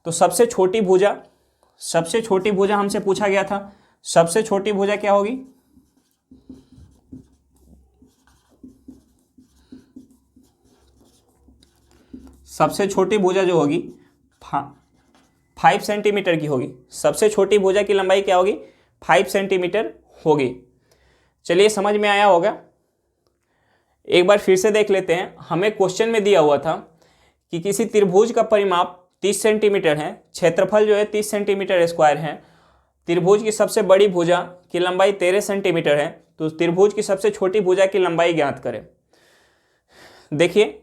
तो सबसे छोटी भुजा हमसे पूछा गया था, सबसे छोटी भुजा क्या होगी, सबसे छोटी भुजा जो होगी 5 सेंटीमीटर की होगी। सबसे छोटी भुजा की लंबाई क्या होगी, 5 सेंटीमीटर होगी। चलिए समझ में आया होगा। एक बार फिर से देख लेते हैं। हमें क्वेश्चन में दिया हुआ था कि किसी त्रिभुज का परिमाप 30 सेंटीमीटर है, क्षेत्रफल जो है 30 सेंटीमीटर स्क्वायर है, त्रिभुज की सबसे बड़ी भुजा की लंबाई 13 सेंटीमीटर है, तो त्रिभुज की सबसे छोटी भुजा की लंबाई ज्ञात करें। देखिए,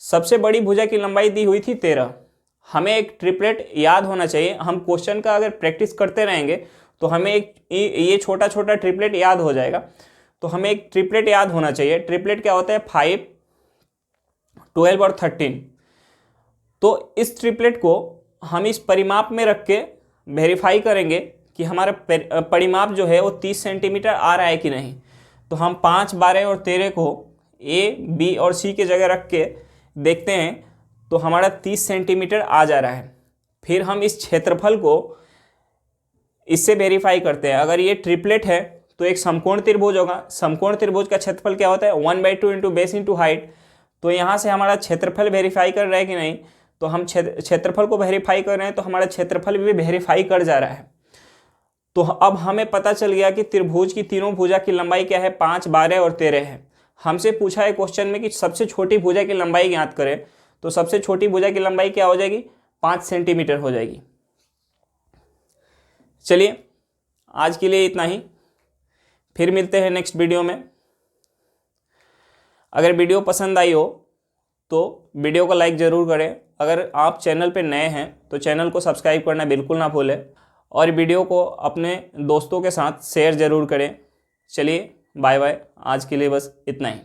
सबसे बड़ी भुजा की लंबाई दी हुई थी 13, हमें एक ट्रिपलेट याद होना चाहिए। हम क्वेश्चन का अगर प्रैक्टिस करते रहेंगे तो हमें एक ये छोटा छोटा ट्रिपलेट याद हो जाएगा। तो हमें एक ट्रिपलेट याद होना चाहिए। ट्रिपलेट क्या होता है? 5, 12 और 13। तो इस ट्रिपलेट को हम इस परिमाप में रख के वेरीफाई करेंगे कि हमारा परिमाप जो है वो 30 सेंटीमीटर आ रहा है कि नहीं। तो हम 5, 12 और 13 को ए, बी और सी के जगह रख के देखते हैं तो हमारा 30 सेंटीमीटर आ जा रहा है। फिर हम इस क्षेत्रफल को इससे वेरीफाई करते हैं। अगर ये ट्रिपलेट है तो एक समकोण त्रिभुज होगा। समकोण त्रिभुज का क्षेत्रफल क्या होता है? 1/2 इंटू बेस इंटू हाइट। तो यहाँ से हमारा क्षेत्रफल वेरीफाई कर रहा है कि नहीं, तो हम क्षेत्रफल को वेरीफाई कर रहे हैं तो हमारा क्षेत्रफल भी वेरीफाई कर जा रहा है। तो अब हमें पता चल गया कि त्रिभुज की तीनों भुजा की लंबाई क्या है? 5, 12 और 13 है। हमसे पूछा है क्वेश्चन में कि सबसे छोटी भुजा की लंबाई ज्ञात करें। तो सबसे छोटी भुजा की लंबाई क्या हो जाएगी? 5 सेंटीमीटर हो जाएगी। चलिए आज के लिए इतना ही, फिर मिलते हैं नेक्स्ट वीडियो में। अगर वीडियो पसंद आई हो तो वीडियो को लाइक ज़रूर करें। अगर आप चैनल पर नए हैं तो चैनल को सब्सक्राइब करना बिल्कुल ना भूलें और वीडियो को अपने दोस्तों के साथ शेयर ज़रूर करें। चलिए बाय बाय, आज के लिए बस इतना ही।